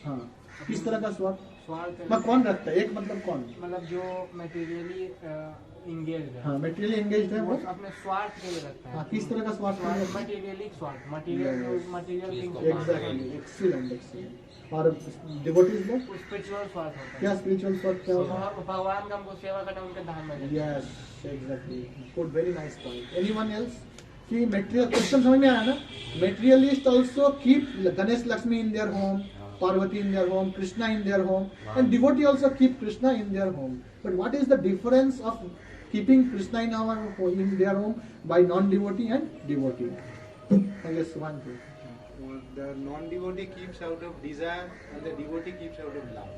हाँ, किस तरह का स्वार्थ? स्वार्थ मतलब कौन रखता है? एक मतलब कौन? मतलब जो मटेरियली इंगेज है, हाँ, मेटेरियली एंगेज्ड है वो वो। अपने स्वार्थ के लिए रखता है। हाँ, किस तरह का स्वार्थ? मटेरियली स्वार्थ, Yes. Material things. Exactly, excellent excellent. और डिवोटीज लोग स्पिरिचुअल स्वार्थ होता है। क्या स्पिरिचुअल स्वार्थ क्या होता है? भगवान का हमको सेवा करना, उनके धाम में जाना। Yes, exactly, good, very nice point. Anyone else? कि मेटेरियल क्वेश्चन समझ में आया ना? Materialist also keep Ganesh Lakshmi in their home, Parvati in their home, Krishna in their home, and devotee also keep Krishna in their home. But what is the difference of keeping Krishna in their home by non-devotee and devotee? I guess one thing. The non-devotee keeps out of desire and the devotee keeps out of love.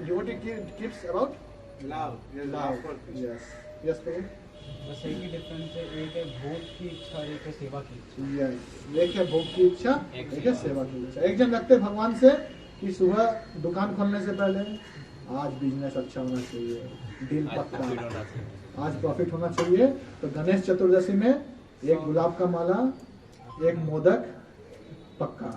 Devotee keeps about Love. Yes, love for Krishna. yes, yes, Prabhu. बस एक ही difference है, एक है भोग की इच्छा और एक है सेवा की इच्छा। Yes, एक है भोग की इच्छा, एक है सेवा की इच्छा। एक जन रखते भगवान से कि सुबह दुकान खोलने से पहले आज बिजनेस अच्छा होना चाहिए, डील पक्का, आज प्रॉफिट होना चाहिए। तो गणेश चतुर्दशी में एक गुलाब का माला, एक मोदक पक्का,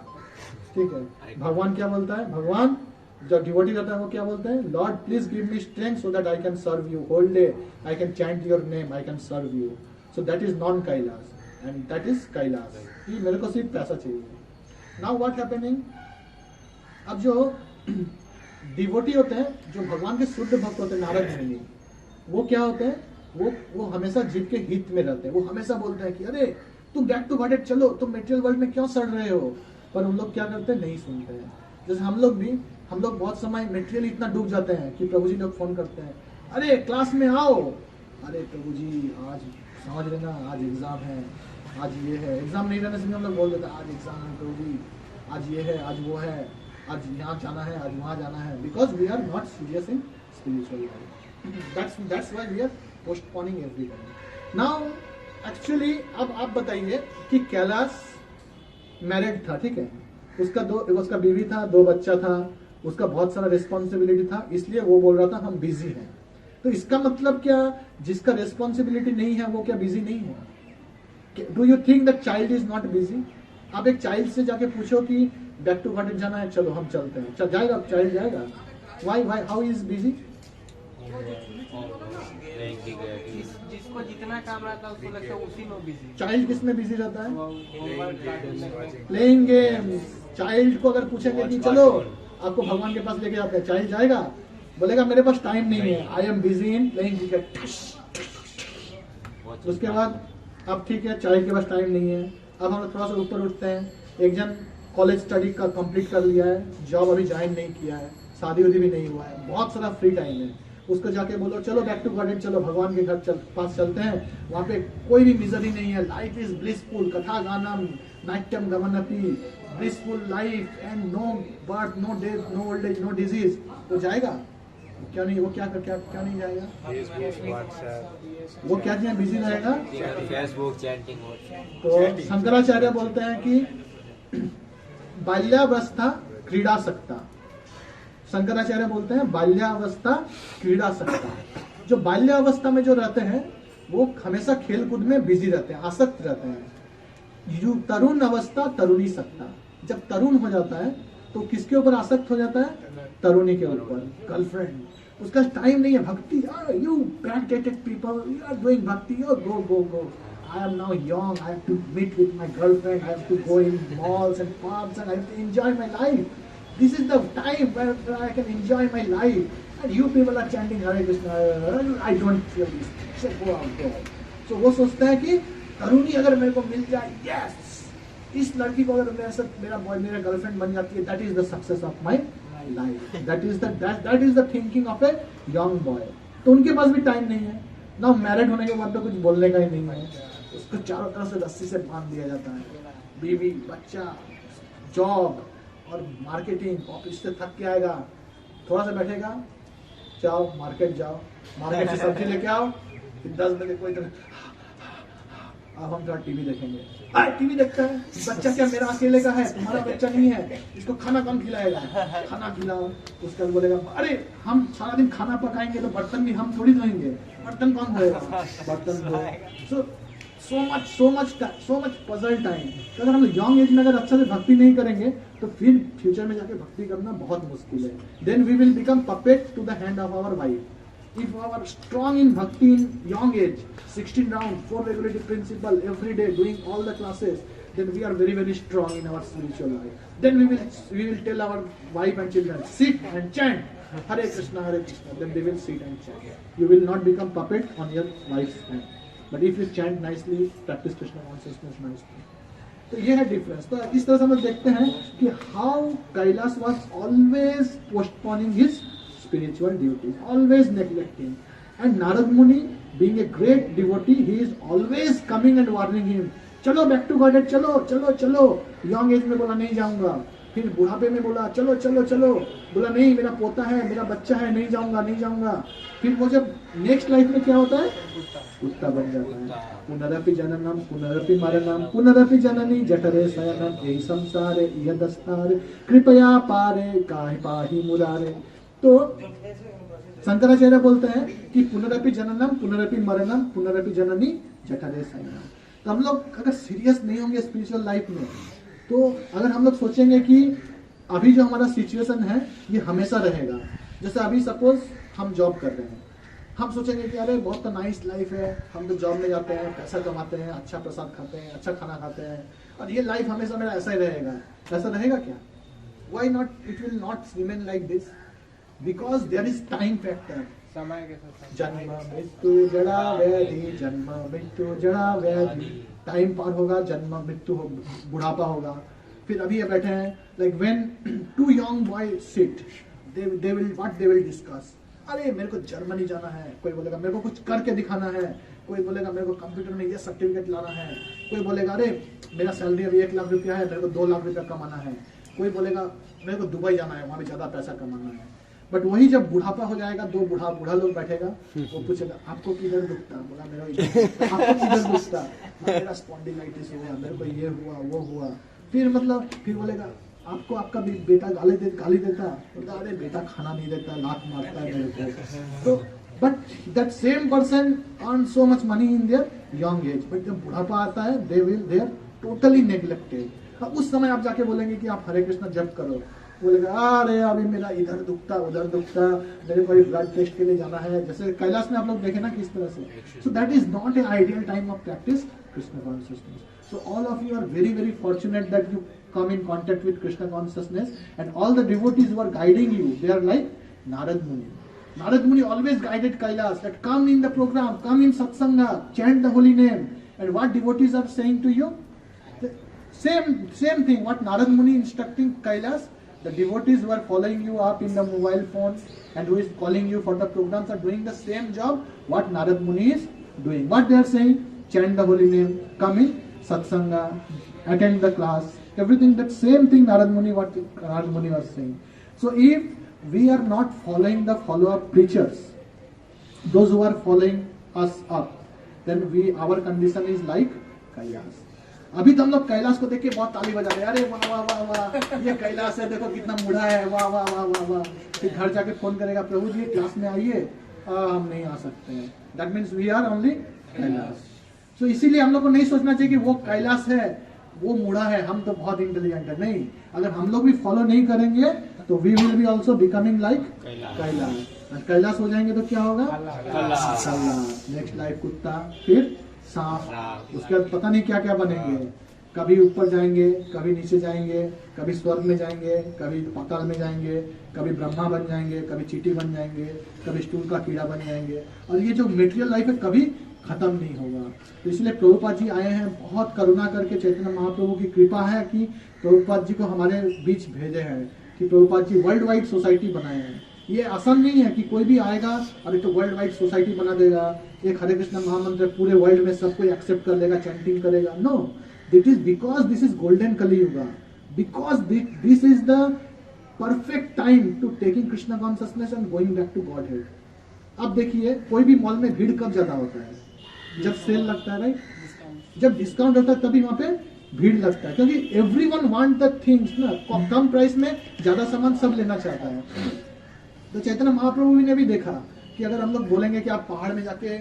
ठीक है। भगवान क्या बोलता है? भगवान जो डिवोटी रहता है वो क्या बोलते हैं? Lord please give me strength so that I can serve you whole day, I can chant your name, I can serve you. So that is non Kailash and that is Kailash. ये मेरे को सिर्फ पैसा चाहिए। Now what happening? अब जो devotee होते हैं, जो भगवान के शुद्ध भक्त होते हैं, नारद मुनि, वो क्या होते हैं? वो हमेशा जीव के हित में रहते हैं। वो हमेशा बोलते हैं कि अरे तुम बैक टू गॉडेड चलो, तुम मेटेरियल वर्ल्ड में क्यों सड़ रहे हो? पर उन लोग क्या करते हैं? नहीं सुनते हैं। जैसे हम लोग बहुत समय मेटेरियल इतना डूब जाते हैं कि प्रभु जी लोग फोन करते हैं, अरे क्लास में आओ। अरे प्रभु जी आज समझ लेना, आज एग्जाम है, आज ये है। एग्जाम नहीं रहने से भी हम लोग बोल देते हैं आज एग्जाम है प्रभु जी, आज ये है, आज वो है, आज यहाँ जाना है, आज वहाँ जाना है। Because we are not serious in spiritual life. That's why we are postponing everything. Now actually अब आप बताइए कि कैलाश मैरिड था, ठीक है, उसका बीवी था, 2 बच्चा था, उसका बहुत सारा रिस्पॉन्सिबिलिटी था, इसलिए वो बोल रहा था हम बिजी हैं। तो इसका मतलब क्या? जिसका रिस्पॉन्सिबिलिटी नहीं है वो क्या बिजी नहीं है? Do you think that child is not busy? आप एक चाइल्ड से जाके पूछो कि बैक टू गॉडेड जाना है, चलो हम चलते हैं, चल जाएगा? चाइल्ड जाएगा? Why how is busy? जिसको जितना काम रहता है उसको लगता है उसी में बिजी। चाइल्ड किस में बिजी रहता है? Homework, playing games. चाइल्ड को अगर पूछेंगे कि चलो आपको भगवान के पास लेके जाते हैं, चाइल्ड जाएगा? बोलेगा मेरे पास टाइम नहीं है, I am busy in playing cricket. उसके बाद अब ठीक है, चाइल्ड के पास टाइम नहीं है। अब हम थोड़ा सा ऊपर उठते हैं, एक जन कॉलेज स्टडी का कंप्लीट कर लिया है, जॉब अभी ज्वाइन नहीं किया है, शादी उदी भी नहीं हुआ है, बहुत सारा फ्री टाइम है। उसको जाके बोलो चलो बैक टू गॉडेड चलो, भगवान के घर पास चलते हैं, वहाँ पे कोई भी मिजरी नहीं है, लाइफ इज ब्लिसफुल, कथा गानम नाट्यम गमनपि, blissful life and no birth, no death, no old age, no disease. तो जाएगा? क्या नहीं? वो क्या नहीं जाएगा? वो क्या बिजी रहेगा? Facebook chatting. तो शंकराचार्य बोलते हैं कि बाल्यावस्था क्रीड़ा सकता। शंकराचार्य बोलते हैं बाल्यावस्था क्रीड़ा सकता। जो बाल्यावस्था में जो रहते हैं वो हमेशा खेल कूद में बिजी रहते हैं, आसक्त रहते हैं। जो तरुण अवस्था तरुणी सकता। जब तरुण हो जाता है तो किसके ऊपर आसक्त हो जाता है? तरुणी के ऊपर, गर्लफ्रेंड। उसका टाइम नहीं है भक्ति। You backdated people, you are doing bhakti, go go go. I am now young, I have to meet with my girlfriend, I have to go in malls and pubs and I have to enjoy my life. This is the time where I can enjoy my life. And you people are chanting Hare Krishna, I don't feel this. So go out, go out. So वो सोचता है कि तरुणी अगर मेरे को मिल जाए, yes, इस लड़की को अगर मेरा गर्लफ्रेंड बन जाती है, that is the success of my life. That is the thinking of a young boy. तो उनके पास भी टाइम नहीं है ना। मैरिड होने के बाद तो कुछ बोलने का ही नहीं है। उसको चारों तरफ से रस्सी से बांध दिया जाता है, बीवी, बच्चा, जॉब और मार्केटिंग। ऑफिस से थक के आएगा, थोड़ा सा बैठेगा, जाओ मार्केट से सब्जी लेके आओ, फिर 10 बजे कोई तरह अब हम थोड़ा टीवी देखेंगे। टीवी देखता है, बच्चा क्या मेरा अकेले का है? तुम्हारा बच्चा नहीं है, इसको खाना कौन खिलाएगा? खाना खिलाओ। उसका बोलेगा अरे हम सारा दिन खाना पकाएंगे तो बर्तन भी हम थोड़ी धोएंगे, बर्तन कौन धोएगा? बर्तन धो। सो so much puzzle time. तो अगर हम यंग एज में अगर अच्छा से भक्ति नहीं करेंगे तो फिर फ्यूचर में जाके भक्ति करना बहुत मुश्किल है. Then we will become puppet to the hand of our wife. If we are strong in bhakti in young age, 16 rounds, 4 regulative principle every day, doing all the classes, then we are very, very strong in our spiritual life. Then we will tell our wife and children, sit and chant Hare Krishna, Hare Krishna. Then they will sit and chant. You will not become puppet on your wife's hand. But if you chant nicely, practice Krishna consciousness nicely. तो ये है difference. तो इस तरह से हम लोग देखते हैं कि how Kailash was always postponing his spiritual duties, always neglecting. And Narad Muni, being a great devotee, he is always coming and warning him. चलो बैक टू गॉडेड, चलो चलो चलो. यंग एज में बोला नहीं जाऊंगा, फिर बुढ़ापे में बोला चलो चलो चलो, बोला नहीं मेरा पोता है, मेरा बच्चा है, नहीं जाऊंगा नहीं जाऊंगा. फिर वो जब नेक्स्ट लाइफ में क्या होता है, कुत्ता बन जाता है. पुनरपि जननम पुनरपि मरणम पुनरपि जननी जठरे शयनम यही संसारे यदस्तारे कृपया पारे काहे पाहि मुरारे. तो शंकराचार्य बोलते हैं कि पुनरपि जननम पुनरपि मरणम पुनरपि जननी जठरे शयनम. तो हम लोग अगर सीरियस नहीं होंगे स्पिरिचुअल लाइफ में, तो अगर हम लोग सोचेंगे कि अभी जो हमारा सिचुएशन है ये हमेशा रहेगा. जैसे अभी सपोज हम जॉब कर रहे हैं, हम सोचेंगे कि अरे बहुत तो नाइस लाइफ है, हम तो जॉब में जाते हैं, पैसा कमाते हैं, अच्छा प्रसाद खाते हैं, अच्छा खाना खाते हैं, और ये लाइफ हमेशा मेरा ऐसा ही रहेगा. ऐसा रहेगा क्या? Why not? It will not remain like this. Because there is time factor. समय के साथ जन्म मृत्यु जड़ा व्याधि, जन्म मृत्यु जड़ा व्याधि. टाइम पार होगा, जन्म मृत्यु बुढ़ापा होगा. फिर अभी ये बैठे हैं, like when two young boy sit, they will discuss. अरे मेरे को जर्मनी जाना है, कोई बोलेगा मेरे को कुछ करके दिखाना है, कोई बोलेगा मेरे को कंप्यूटर में ये सर्टिफिकेट लाना है, कोई बोलेगा अरे मेरा सैलरी अभी 1 लाख रुपया है, मेरे को 2 लाख रुपया कमाना है, कोई बोलेगा मेरे को दुबई जाना है, वहां पे ज्यादा पैसा कमाना है. बट वही जब बुढ़ापा हो जाएगा, 2 बूढ़ा लोग बैठेगा, वो पूछेगा आपको किधर दुखता, बोला मेरा आपको किधर दुखता, मेरा स्पॉन्डिलाइटिस हुआ, मेरे को ये हुआ वो हुआ. फिर मतलब फिर बोलेगा आपको आपका बेटा गाली देता, बोलता अरे बेटा खाना नहीं देता, लात मारता है मेरे को. तो but that same person earn so much money in their young age, but जब बुढ़ापा आता है दे आर टोटली नेग्लेक्टेड. उस समय आप जाके बोलेंगे कि आप हरे कृष्णा जप करो, बोलेगा अरे अभी मेरा इधर दुखता उधर दुखता, मेरे को ब्लड टेस्ट के लिए जाना है. जैसे कैलाश में आप लोग देखे ना किस तरह से. सो that is not a ideal time of practice Krishna consciousness. So all of you are very, very fortunate that you come in contact with Krishna consciousness, and all the devotees who are guiding you, they are like Narad Muni. Narad Muni always guided Kailash that come in the program, come in satsanga, chant the holy name. And what devotees are saying to you? The same thing. What Narad Muni instructing Kailash, the devotees who are following you up in the mobile phone and who is calling you for the programs are doing the same job what Narad Muni is doing. What they are saying? Chant the holy name, come in satsanga, attend the class, everything. That same thing Narad Muni was saying. So if we are not following the follow-up preachers, those who are following us up, then our condition is like Kailash. अभी तो हम लोग कैलाश को देख के बहुत ताली बजा रहे हैं, अरे वाह वाह वाह वाह ये कैलाश है, देखो कितना बूढ़ा है, वाह वाह वाह वाह वाह. फिर घर जाके फोन करेगा प्रभु जी क्लास में आइए, हम नहीं आ सकते हैं. That means we are only Kailash. So इसीलिए हम लोग को नहीं सोचना चाहिए कि वो कैलाश है, वो बूढ़ा है, हम तो बहुत इंटेलिजेंट है. नहीं, अगर हम लोग भी फॉलो नहीं करेंगे तो we will be also becoming like Kailash. Kailash हो जाएंगे तो क्या होगा, नेक्स्ट लाइफ कुत्ता, फिर सांप, उसके बाद पता नहीं क्या क्या बनेंगे. कभी ऊपर जाएंगे, कभी नीचे जाएंगे, कभी स्वर्ग में जाएंगे, कभी पाताल में जाएंगे, कभी ब्रह्मा बन जाएंगे, कभी चींटी बन जाएंगे, कभी स्टूल का कीड़ा बन जाएंगे. और ये जो मेटेरियल लाइफ है कभी खत्म नहीं होगा. तो इसलिए प्रभुपाद जी आए हैं, बहुत करुणा करके चैतन्य महाप्रभु की कृपा है कि प्रभुपाद जी को हमारे बीच भेजे हैं, कि Prabhupada ji world wide society बनाए हैं. ये आसान नहीं है कि कोई भी आएगा और एक तो वर्ल्ड वाइड सोसाइटी बना देगा, एक हरे कृष्ण महामंत्र पूरे वर्ल्ड में सबको एक्सेप्ट कर लेगा, चैंटिंग करेगा. No, that is because this is golden Kaliyuga, because this is the perfect time to taking Krishna consciousness and going back to Godhead. अब देखिए कोई भी मॉल में भीड़ कब ज्यादा होता है, जब सेल लगता है, राइट, जब डिस्काउंट होता है तभी वहां पे भीड़ लगता है, क्योंकि एवरीवन वांट द थिंग्स ना, कम प्राइस में ज्यादा सामान सब लेना चाहता है. तो चैतन्य महाप्रभु ने भी देखा कि अगर हम लोग बोलेंगे कि आप पहाड़ में जाके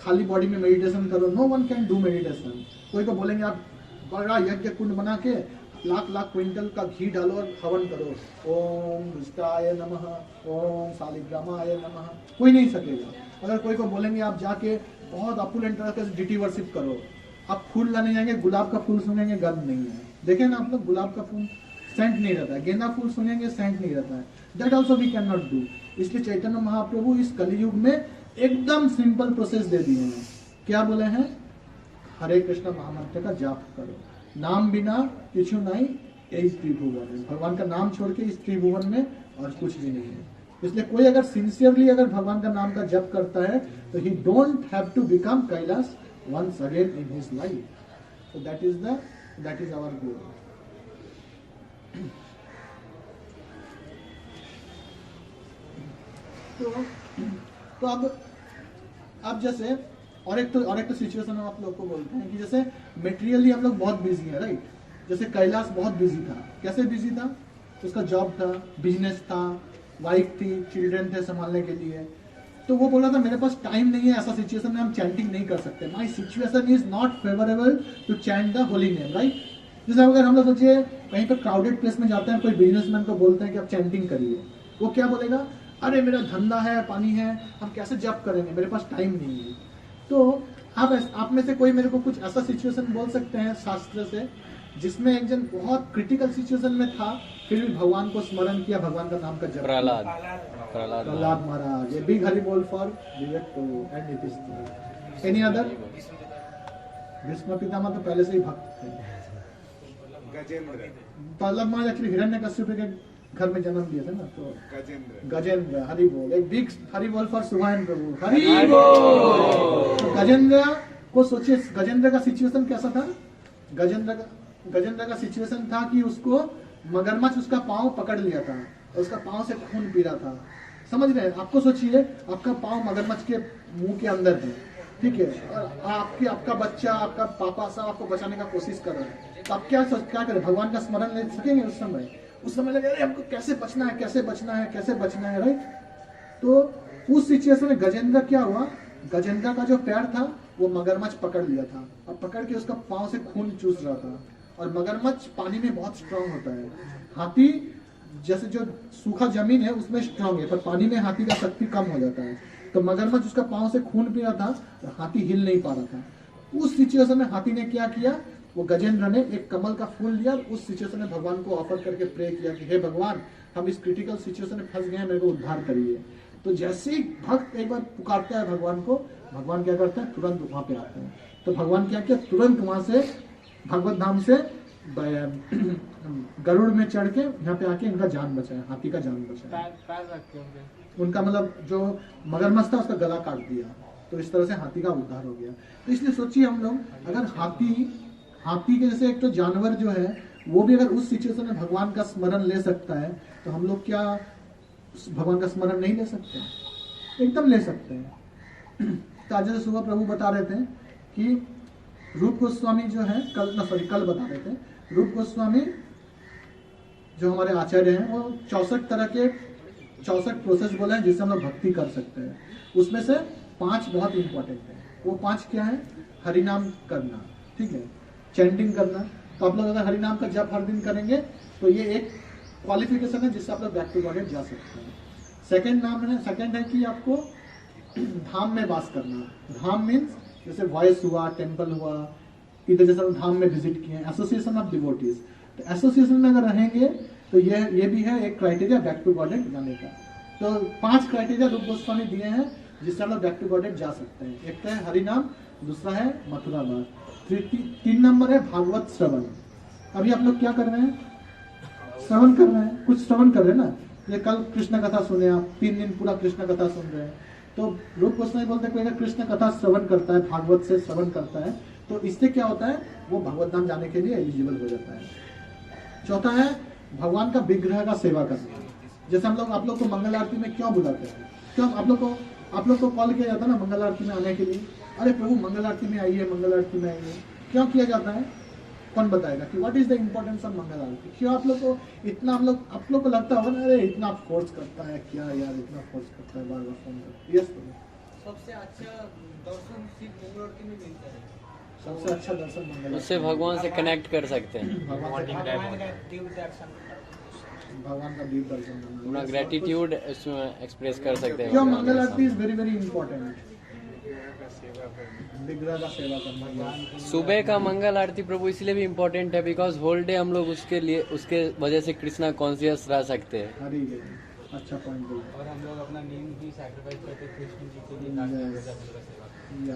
खाली बॉडी में मेडिटेशन करो, no one can do meditation. कोई को बोलेंगे आप बड़ा यज्ञ कुंड बना के लाख लाख क्विंटल का घी डालो और हवन करो, ओम दुष्टाय नमः, ओम शालिग्रामाय नमः, कोई नहीं सकेगा। अगर कोई को बोलेंगे आप जाके बहुत अपुलेंट तरह से डिटी वर्शिप करो, आप फूल लाने जाएंगे, गुलाब का फूल सुनेंगे गंध नहीं है, देखें ना आप लोग, गुलाब का फूल सेंट नहीं रहता है, गेंदा फूल सुनेंगे सेंट नहीं रहता है, that also we can not do. इसलिए चैतन्य महाप्रभु इस कलियुग में एकदम सिंपल प्रोसेस दे दिए हैं। क्या बोले हैं? हरे कृष्ण महामंत्र का जाप करो, नाम बिना किछु नहीं, यही त्रिभुवन है। भगवान का नाम छोड़ के इस त्रिभुवन में और कुछ भी नहीं है। इसलिए कोई अगर सिंसियरली अगर भगवान का नाम का जप करता है तो he don't have to become Kailash once again in his life. So that is our goal. तो अब जैसे और एक तो सिचुएशन हम आप लोग को बोलते हैं कि जैसे मेटेरियली हम लोग बहुत बिजी हैं, राइट? जैसे कैलाश बहुत बिजी था। कैसे बिजी था? उसका जॉब था, बिजनेस था, वाइफ थी, चिल्ड्रन थे संभालने के लिए। तो वो बोला था मेरे पास टाइम नहीं है, ऐसा सिचुएशन में हम चैंटिंग नहीं कर सकते, my situation is not favourable to chant the holy name, right? जैसे अगर हम लोग सोचिए कहीं पर क्राउडेड प्लेस में जाते हैं, कोई बिजनेसमैन को बोलते हैं कि आप चैंटिंग करिए, वो क्या बोलेगा? अरे मेरा धंधा है, पानी है, हम कैसे जप करेंगे, मेरे पास टाइम नहीं है। तो आप में से कोई मेरे को कुछ ऐसा सिचुएशन बोल सकते हैं शास्त्र से जिसमें एक जन बहुत क्रिटिकल सिचुएशन में था, फिर भी भगवान को स्मरण किया, भगवान का नाम का जप? प्रहलाद महाराज। ये बिग हरि बोल for Vivek and Nitish. Any other? Bhishma Pitamah तो पहले से ही भक्त थे। गजेंद्र। प्रहलाद महाराज एक्चुअली हिरण्यकश्यप के घर में जन्म दिए थे ना, तो गजेंद्र। हरि बोल। एक बिग हरि बोल फॉर सुभान प्रभु। हरि बोल। तो गजेंद्र को सोचिए, गजेंद्र का सिचुएशन कैसा था? गजेंद्र का सिचुएशन था कि उसको मगरमच्छ उसका पांव पकड़ लिया था और उसका पांव से खून पी रहा था। समझ रहे हैं? आपको सोचिए, आपका पांव मगरमच्छ के मुंह के अंदर है, ठीक है, और आपका बच्चा, आपका पापा सब आपको बचाने का कोशिश कर रहा है, तो आप क्या करें? भगवान का स्मरण ले सकेंगे उस समय लगे अरे हमको कैसे बचना है, कैसे बचना है, कैसे बचना है, राइट? तो उस सिचुएशन में गजेंद्र क्या हुआ? गजेंद्र का जो पैर था वो मगरमच्छ पकड़ लिया था और पकड़ के उसका पांव से खून चूस रहा था। और मगरमच्छ पानी में बहुत स्ट्रांग होता है, हाथी जैसे जो सूखा जमीन है उसमें स्ट्रांग है, पर पानी में हाथी का शक्ति कम हो जाता है। तो मगरमच्छ उसका पांव से खून पी रहा था और हाथी हिल नहीं पा रहा था। उस सिचुएशन में हाथी ने क्या किया? वो गजेंद्र ने एक कमल का फूल लिया और उस सिचुएशन में भगवान को ऑफर करके प्रे किया कि हे भगवान, हम इस क्रिटिकल सिचुएशन में फंस गए हैं, मेरे को उद्धार करिए। तो जैसे ही भक्त एक बार पुकारता है भगवान को, भगवान क्या करते हैं? तुरंत वहां पे आते हैं। तो भगवान क्या किया? तुरंत वहां से भगवत धाम से गरुड़ में चढ़ के यहाँ पे आके इनका जान बचाया, हाथी का जान बचाया। उनका मतलब जो मगरमच्छ था उसका गला काट दिया। तो इस तरह से हाथी का उद्धार हो गया। तो इसलिए सोचिए हम लोग, अगर हाथी के जैसे एक तो जानवर जो है वो भी अगर उस सिचुएशन में भगवान का स्मरण ले सकता है, तो हम लोग क्या भगवान का स्मरण नहीं ले सकते? एकदम ले सकते हैं। तो आज जैसे सुबह प्रभु बता रहे थे कि रूप गोस्वामी जो है कल बता रहे थे, रूप गोस्वामी जो हमारे आचार्य हैं वो 64 प्रोसेस बोले हैं जिससे हम लोग भक्ति कर सकते हैं। उसमें से 5 बहुत इंपॉर्टेंट है। वो 5 क्या है? हरिनाम करना, ठीक है, चैंटिंग करना। तो आप लोग अगर हरिनाम का जप हर दिन करेंगे तो ये एक क्वालिफिकेशन है जिससे आप लोग बैक टू गॉड जा सकते हैं। सेकंड है कि आपको धाम में वास करना। धाम मीन्स जैसे वॉइस हुआ, टेम्पल हुआ, इधर जैसे हम धाम में विजिट किए, एसोसिएशन ऑफ डिवोटीज। तो एसोसिएशन में अगर रहेंगे तो ये भी है एक क्राइटेरिया बैक टू गॉडेड जाने का। तो 5 क्राइटेरिया रूप गोस्वामी दिए हैं जिससे हम लोग बैक टू गॉडेड जा सकते हैं। एक तो है हरिनाम, दूसरा है मथुरा बाग, 3 नंबर है भागवत श्रवण। अभी आप लोग क्या कर रहे हैं? श्रवण कर रहे हैं, कुछ श्रवण कर रहे हैं ना। ये कल कृष्ण कथा सुने आप, 3 दिन पूरा कृष्ण कथा सुन रहे हैं। तो रूप गोस्वामी बोलते हैं कोई अगर कृष्ण कथा श्रवण करता है, भागवत से श्रवण करता है, तो इससे क्या होता है? वो भगवत धाम जाने के लिए एलिजिबल हो जाता है। चौथा है भगवान का विग्रह का सेवा करना। जैसे हम लोग आप लोग को मंगल आरती में क्यों बुलाते हैं? क्यों आप लोग को कॉल किया जाता है ना मंगल आरती में आने के लिए? अरे प्रभु मंगल आरती में आइए, मंगल आरती में आइए। क्यों किया जाता है? कौन बताएगा कि what is the importance of Mangal Aarti? क्यों आप लोग को लगता होगा ना, अरे इतना फोर्स करता है क्या यार, इतना फोर्स करता है, बार बार फोन करता है। यस सबसे अच्छा दर्शन सिर्फ मंगलवार में मिलता है। सबसे अच्छा दर्शन मंगल उससे भगवान से कनेक्ट कर सकते हैं, भगवान Morning time भगवान होता का है। दिव्य दर्शन। भगवान का दीप दर्शन करना। अपना ग्रेटिट्यूड उसमें एक्सप्रेस कर सकते हैं क्यों भगवान मंगल के आरती इज सामने। Very very important. विग्रह का सेवा करना। विग्रह का सेवा करना। सुबह का मंगल आरती प्रभु इसलिए भी इम्पोर्टेंट है बिकॉज होल डे हम लोग उसके लिए, उसके वजह से कृष्णा कॉन्शियस रह सकते हैं। हरी अच्छा पॉइंट बोला। और हम लोग अपना नींद भी सैक्रिफाइस करते हैं कृष्ण जी के लिए ताकि हम रोजा पूरा सेवा करें। या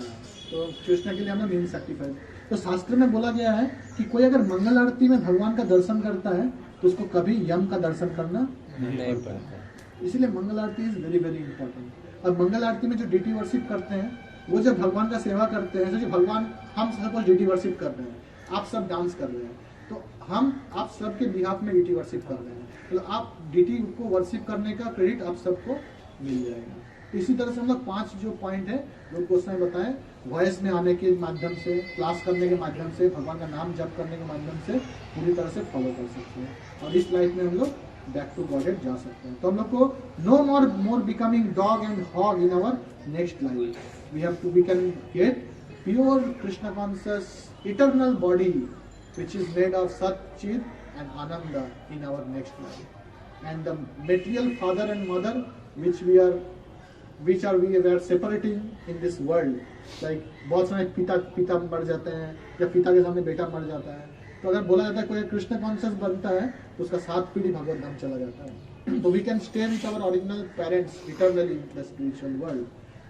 तो कृष्ण के लिए हमें नींद सैक्रिफाइस। तो शास्त्र में बोला गया है कि कोई अगर मंगल आरती में भगवान का दर्शन करता है तो उसको कभी यम का दर्शन करना नहीं पड़ता। इसलिए मंगल आरती इज वेरी वेरी इंपॉर्टेंट। और मंगल आरती में जो डीटी वर्शिप करते हैं वो जब भगवान का सेवा करते हैं, जो भगवान हम सपोज डीटी वर्शिप कर रहे हैं, आप सब डांस कर रहे हैं, तो हम आप सबके बिहाफ में डीटी वर्शिप कर रहे हैं, तो आप डीटी को वर्शिप करने का क्रेडिट आप सबको मिल जाएगा। इसी तरह से हम लोग 5 जो पॉइंट है जो क्वेश्चन में बताएं, वॉइस में आने के माध्यम से, क्लास करने के माध्यम से, भगवान का नाम जप करने के माध्यम से पूरी तरह से फॉलो कर सकते हैं और इस लाइफ में हम लोग बैक टू गॉडेड जा सकते हैं। तो हम लोग को no more becoming dog and hog in our next life. We can get pure Krishna conscious eternal body which is made of Sat, Chit and Ananda in our next life. And the material father and mother which we were separating in this world, like बहुत सारे पिता मर जाते हैं या पिता के सामने बेटा मर जाता है, तो अगर बोला जाता है कोई कृष्ण कॉन्शियस बनता है तो उसका 7 पीढ़ी भगवत धाम चला जाता है। तो we can stay with our original parents eternally in the spiritual world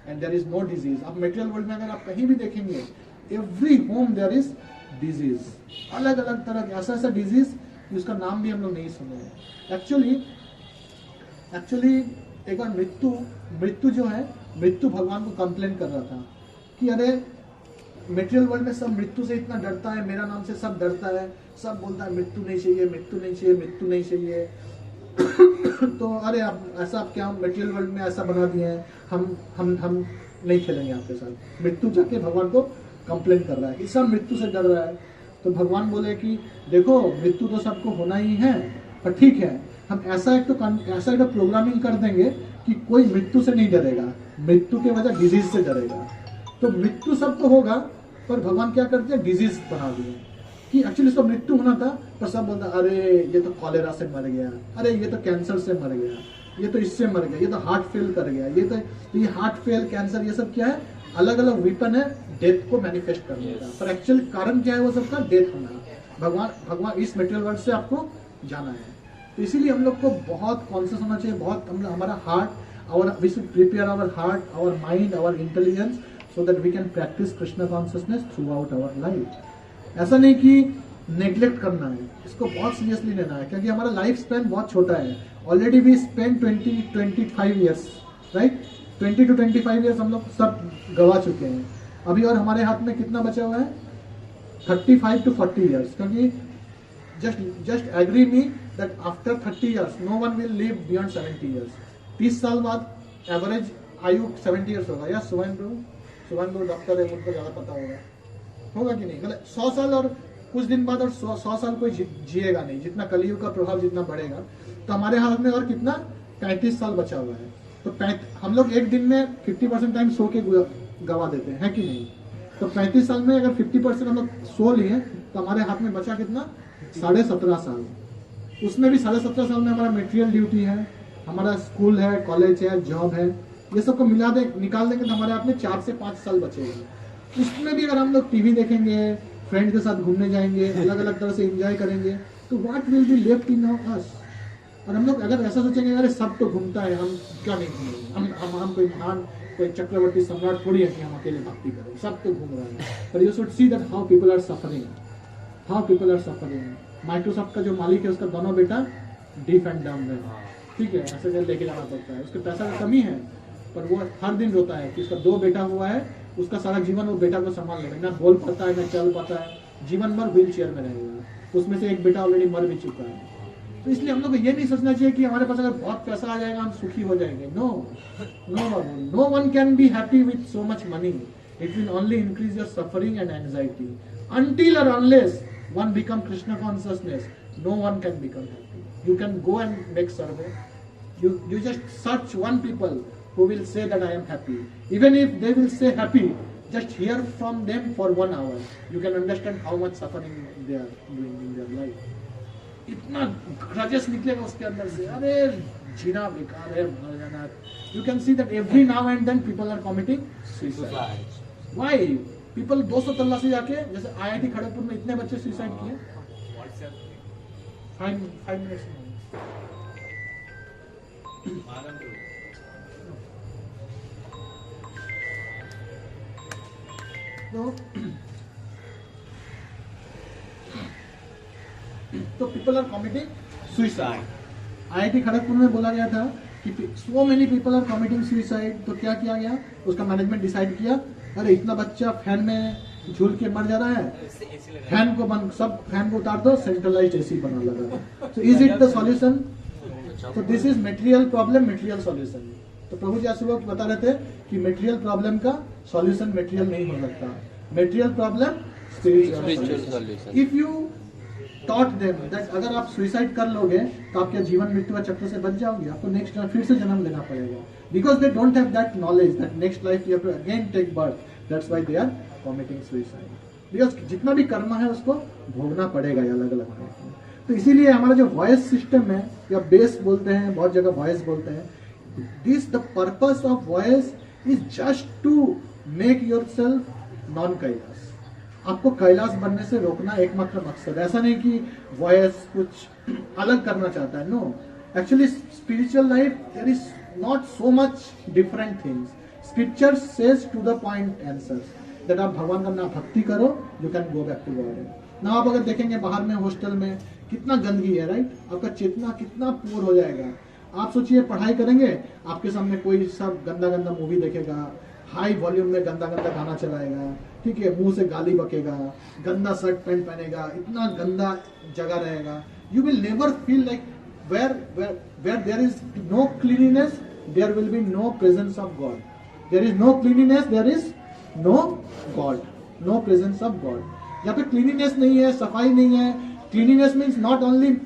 and there is no disease. अब मेटेरियल वर्ल्ड में अगर आप कहीं भी देखेंगे, every home there is disease, अलग अलग तरह के ऐसा डिजीज जिसका नाम भी हम लोग नहीं सुने हैं। एक्चुअली एक बार मृत्यु जो है, मृत्यु भगवान को कंप्लेन कर रहा था कि अरे मेटेरियल वर्ल्ड में सब मृत्यु से इतना डरता है, मेरा नाम से सब डरता है, सब बोलता है मृत्यु नहीं चाहिए, मृत्यु नहीं चाहिए, मृत्यु नहीं चाहिए। तो अरे आप ऐसा आप क्या मेटेरियल वर्ल्ड में ऐसा बना दिए हैं, हम नहीं खेलेंगे आपके साथ। मृत्यु जाके भगवान को कंप्लेन कर रहा है कि सब मृत्यु से डर रहा है। तो भगवान बोले कि देखो मृत्यु तो सबको होना ही है, पर ठीक है हम ऐसा एक प्रोग्रामिंग कर देंगे कि कोई मृत्यु से नहीं डरेगा, मृत्यु के वजह डिजीज से डरेगा। तो मृत्यु सबको होगा, पर भगवान क्या करते हैं, डिजीज बना दिए कि एक्चुअली सब मृत्यु होना था, पर सब बोलता अरे ये तो कॉलेरा से मर गया, अरे ये तो कैंसर से मर गया, ये तो इससे मर गया, ये तो हार्ट फेल कर गया, ये हार्ट फेल, कैंसर, ये सब क्या है, अलग अलग वीपन है डेथ को मैनिफेस्ट करने का। पर एक्चुअल कारण क्या है वो सबका, डेथ होना। भगवान इस मटेरियल वर्ल्ड से आपको जाना है। तो इसीलिए हम लोग को बहुत कॉन्शियस होना चाहिए, बहुत हमारा heart, we should prepare our heart, our mind, our intelligence so that we can practise Krishna consciousness throughout our life. ऐसा नहीं कि नेग्लेक्ट करना है, इसको बहुत सीरियसली लेना है, क्योंकि हमारा लाइफ स्पैन बहुत छोटा है। Already we spend 20-25 years, right, 20 to 25 years हम लोग सब गवा चुके हैं। अभी और हमारे हाथ में कितना बचा हुआ है, 35 to 40 ईयर्स, क्योंकि just agree me that after 30 years no one will live beyond 70 years. 30 साल बाद एवरेज आयु 70 ईयर्स होगा। या सुभान ब्रो डॉक्टर है, उनको ज्यादा पता होगा कि नहीं, मतलब 100 साल और कुछ दिन बाद और 100 साल कोई जिएगा नहीं, जितना कलयुग का प्रभाव जितना बढ़ेगा। तो हमारे हाथ में और कितना 35 साल बचा हुआ है। तो हम लोग एक दिन में 50% टाइम सो के गवा देते हैं कि नहीं। तो 35 साल में अगर 50% हम लोग सो लिए तो हमारे हाथ में बचा कितना, 17.5 साल। उसमें भी 17.5 साल में हमारा मेटेरियल ड्यूटी है, हमारा स्कूल है, कॉलेज है, जॉब है, ये सबको निकाल देंगे तो हमारे हाथ में 4 से 5 साल बचेगा। उसमें भी अगर हम लोग टीवी देखेंगे, फ्रेंड के साथ घूमने जाएंगे, अलग अलग तरह से एंजॉय करेंगे, तो what will be left in us. और हम लोग अगर ऐसा सोचेंगे अरे सब तो घूमता है, हम क्या नहीं घूमेंगे, हम कोई महान, कोई चक्रवर्ती सम्राट थोड़ी है कि हम अकेले भक्ति करें, सब तो घूम रहे हैं। पर you should see that how people are suffering. Microsoft का जो मालिक है उसका दोनों बेटा डीफ एंड डम है, ठीक है, ऐसे लेके जाना पड़ता है, उसके पैसा की कमी है, पर वो हर दिन रोता है कि उसका 2 बेटा हुआ है, उसका सारा जीवन वो बेटा को संभाल लेगा, ना बोल पाता है, ना चल पाता है, जीवन भर व्हील चेयर में रहेगा। उसमें से एक बेटा ऑलरेडी मर भी चुका है। तो इसलिए हम लोग को ये नहीं सोचना चाहिए कि हमारे पास अगर बहुत पैसा आ जाएगा हम सुखी हो जाएंगे। No one can be happy with so much money, it will only increase your suffering and anxiety. until or unless one become Krishna consciousness, no one can become happy. You can go and make survey. You just search one people who will say that I am happy. Even if they will say happy, just hear from them for 1 hour. You can understand how much suffering they are doing in their life. इतना grudges निकलेगा उसके अंदर से, अरे जीना बेकार है, मर जाना. You can see that every now and then people are committing suicide. Why? People 200 तल्ला से जाके, जैसे IIT खड़गपुर में इतने बच्चे सुसाइड किए. 5 minutes में. तो people are committing suicide. IIT Kharagpur में बोला गया था कि so many people are committing suicide. तो क्या किया गया? उसका मैनेजमेंट डिसाइड किया, अरे इतना बच्चा फैन में झूल के मर जा रहा है, फैन को बंद, सब फैन को उतार दो, सेंट्रलाइज्ड एसी बना लगा. So is it the solution? So this is material problem, material solution. तो प्रभु जी आज सुबह बता रहे थे कि मटेरियल प्रॉब्लम का सॉल्यूशन मटेरियल नहीं हो सकता. Material problem spiritual solution. If you taught them that अगर आप सुसाइड कर लोगे तो आपके जीवन मृत्यु का चक्र से बच जाओगे, आपको नेक्स्ट फिर से जन्म लेना पड़ेगा. Because they don't have that knowledge that next life you have to again take birth. That's why they are committing suicide. Because जितना भी कर्म है उसको भोगना पड़ेगा अलग अलग लाइफ में. तो इसीलिए हमारा जो वॉइस सिस्टम है, या बेस बोलते हैं, बहुत जगह वॉइस बोलते हैं, this the purpose of VOICE is just to make yourself non Kailash. आपको कैलाश बनने से रोकना एकमात्र मकसद. ऐसा नहीं कि वॉइस कुछ अलग करना चाहता है. No, actually spiritual life there is not so much different things. Scripture says to the point answers that आप भगवान का नाम भक्ति करो, you can go back to God. ना आप अगर देखेंगे बाहर में हॉस्टल में कितना गंदगी है, राइट, आपका चेतना कितना पूर हो जाएगा. आप सोचिए पढ़ाई करेंगे, आपके सामने कोई सब गंदा गंदा मूवी देखेगा, हाई वॉल्यूम में गंदा गंदा गाना चलाएगा, ठीक है, मुंह से गाली बकेगा, गंदा शर्ट पैंट पहनेगा, इतना गंदा जगह रहेगा. You will never feel like where there is no cleanliness there will be no presence of God. There is no cleanliness there is no God, no presence of God. यहाँ पे cleanliness नहीं है, सफाई नहीं है. Cleanliness means not only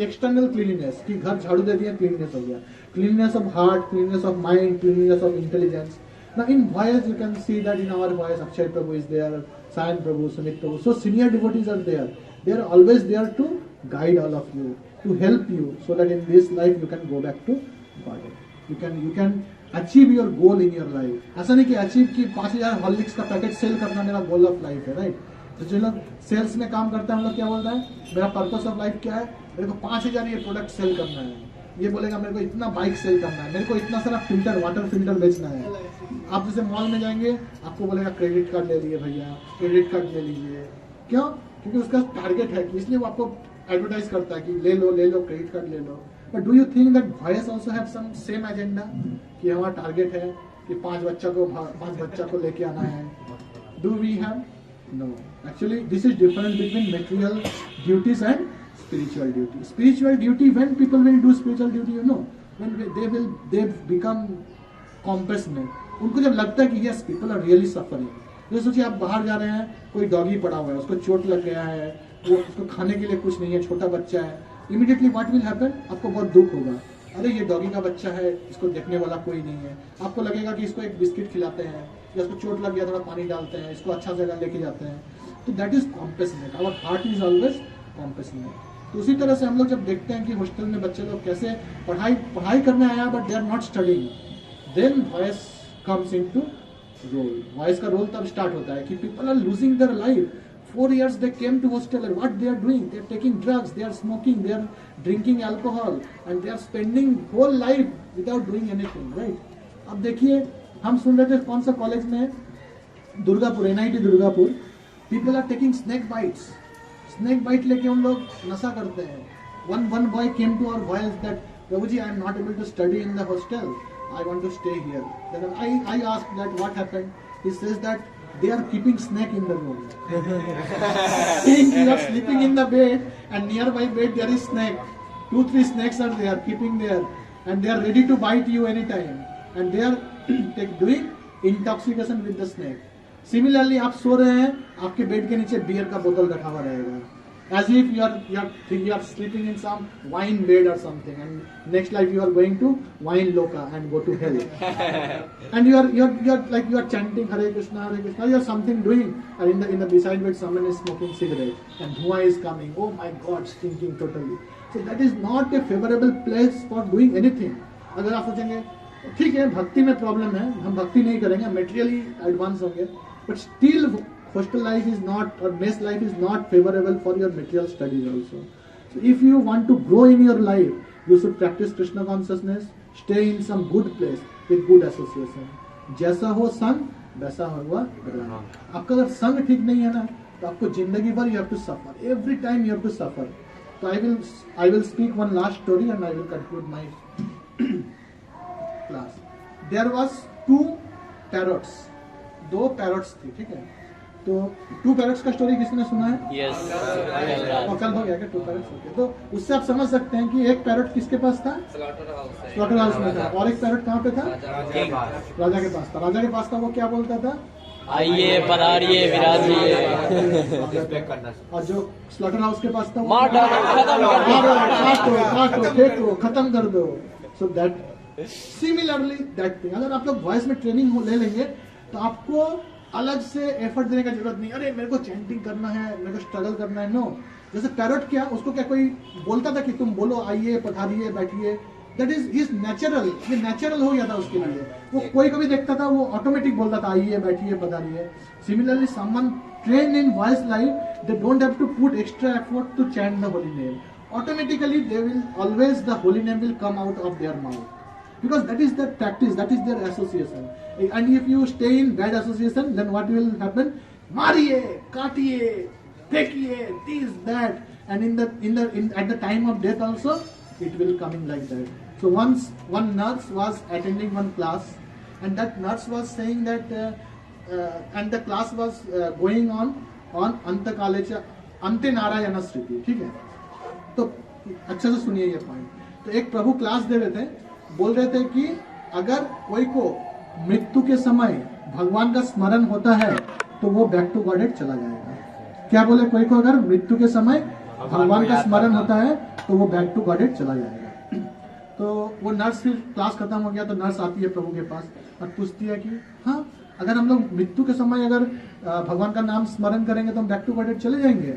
external cleanliness कि घर झाड़ू दे दिया क्लीनिनेस हो गया. Cleanliness of heart, cleanliness of mind, cleanliness of intelligence. Now in voice you can see that in our voice Akshay Prabhu is there, Sayan Prabhu, Sumit Prabhu. So senior devotees are there. They are always there to guide all of you, to help you, so that in this life you can go back to God. You can achieve your goal in your life. ऐसा नहीं कि achieve कि 5000 Horlicks का packet cell करना मेरा गोल of life है, right. तो जो लोग सेल्स में काम करते हैं हम लोग क्या बोलते हैं, मेरा पर्पस ऑफ लाइफ क्या है, मेरे को 5000 ये प्रोडक्ट सेल करना है. ये बोलेगा मेरे को इतना बाइक सेल करना है, मेरे को इतना सारा फिल्टर, वाटर फिल्टर बेचना है. आप जैसे मॉल में जाएंगे, आपको बोलेगा क्रेडिट कार्ड ले लीजिए भैया, क्रेडिट कार्ड ले लीजिए. क्यों? क्योंकि उसका टारगेट है कि इसलिए वो आपको एडवर्टाइज करता है कि ले लो क्रेडिट कार्ड ले लो. But do you think that voice also have some same agenda कि हमारा टारगेट है कि 5 बच्चा को लेके आना है? Do we have? No. Actually this is difference between material duties and spiritual duty. Spiritual duty, when people will do spiritual duty, you know, when they become compassionate. उनको जब लगता है कि yes, people are really suffering. जैसे सोचिए आप बाहर जा रहे हैं, कोई डॉगी पड़ा हुआ है, उसको चोट लग गया है, वो उसको खाने के लिए कुछ नहीं है, छोटा बच्चा है. Immediately what will happen? आपको बहुत दुख होगा, अरे ये डॉगी का बच्चा है, इसको देखने वाला कोई नहीं है. आपको लगेगा कि इसको एक बिस्किट खिलाते हैं, या इसको चोट लग गया थोड़ा पानी डालते हैं, इसको अच्छा जगह लेके जाते हैं. तो that is compassionate. Our heart is always compassionate. तो उसी तरह से हम लोग जब देखते हैं कि हॉस्टल में बच्चे लोग कैसे पढ़ाई करने आया but they are not studying, then VOICE comes into role. VOICE का रोल तब स्टार्ट होता है कि people are losing their life. 4 years they came to hostel, and what they are doing, they are taking drugs, they are smoking, they are drinking alcohol, and they are spending whole life without doing anything, right? अब देखिए, हम सुन रहे थे कौन सा college में, Durgapur, NIT Durgapur, people are taking snake bites. Snake bite लेके हम लोग नशा करते हैं. One boy came to our voice that, Prabhuji, I am not able to study in the hostel. I want to stay here. Then I asked that what happened. He says that they are keeping snake in the room. You are sleeping in the bed, and nearby bed there is snake. 2-3 snakes are there, keeping there, and they are ready to bite you anytime. And they are doing intoxication with the snake. Similarly आप सो रहे हैं, आपके bed के नीचे beer का बोतल रखा हुआ रहेगा, as if you are sleeping in some wine bed or something, and next life you are going to wine loka and go to hell. And you are chanting Hare Krishna, you are something doing, and in the beside bed someone is smoking cigarette and dhua is coming. Oh my God, stinking totally. So that is not a favorable place for doing anything. अगर आप सोचेंगे ठीक है भक्ति में problem है, हम भक्ति नहीं करेंगे, मेटेरियली एडवांस होंगे, but still hostel life is not, or mess life is not favorable for your material studies also. So if you want to grow in your life, you should practice Krishna consciousness, stay in some good place with good association. जैसा हो संग वैसा होगा ग्रहण. आपका अगर संग ठीक नहीं है ना, तो आपको जिंदगी भर you have to suffer. Every time you have to suffer. So I will speak one last story and I will conclude my class. There was 2 parrots. 2 parrots थी, ठीक है. तो 2 पैरट्स का स्टोरी किसने सुना है? यस. कल हो गया क्या 2 पैरट्स? ओके. तो उससे आप समझ सकते हैं कि एक पैरट किसके पास था? स्लॉटर हाउस में था. और एक पैरट कहाँ पे था? राजा के पास था. राजा के पास था. वो क्या बोलता था? आइए पधारिए विराजिए. और जो स्लॉटर हाउस के पास था वो मार डालो, काटो फेंको खत्म कर दो. So that similarly that thing. अगर आप लोग वॉइस में ट्रेनिंग ले लेंगे तो आपको अलग से एफर्ट देने का जरूरत नहीं. अरे मेरे को चैंटिंग करना है, मेरे को स्ट्रगल करना है. नो. जैसे पैरट क्या, उसको क्या कोई बोलता था कि तुम बोलो आइए पधारिए बैठिए, दैट इज नेचुरल. ये नेचुरल हो गया था उसके लिए. वो कोई कभी देखता था वो ऑटोमेटिक बोलता था आइए बैठिए पधारिए. Similarly someone train in voice life, they don't have to put extra effort to chant the holy name. Automatically they will always the holy name will come out of their mouth. Because that is their practice, that is their association. And if you stay in bad association, then what will happen? Mariye, kaatiye, fekiye, this, that, and at the time of death also, it will coming like that. So once one nurse was attending one class, and that nurse was saying that, and the class was going on Antakalecha, Ante Narayana Sriti, ठीक है? तो अच्छे से सुनिए ये point. तो एक प्रभु class दे रहे थे, बोल रहे थे कि अगर कोई को मृत्यु के समय भगवान का स्मरण होता है तो वो बैक टू गॉडेड चला जाएगा. क्या बोले? कोई को अगर मृत्यु के समय भगवान का स्मरण होता है तो वो बैक टू गॉडेड चला जाएगा. तो वो नर्स, फिर क्लास खत्म हो गया तो नर्स आती है प्रभु के पास और पूछती है कि हाँ अगर हम लोग मृत्यु के समय अगर भगवान का नाम स्मरण करेंगे तो हम बैक टू गॉडेड चले जाएंगे.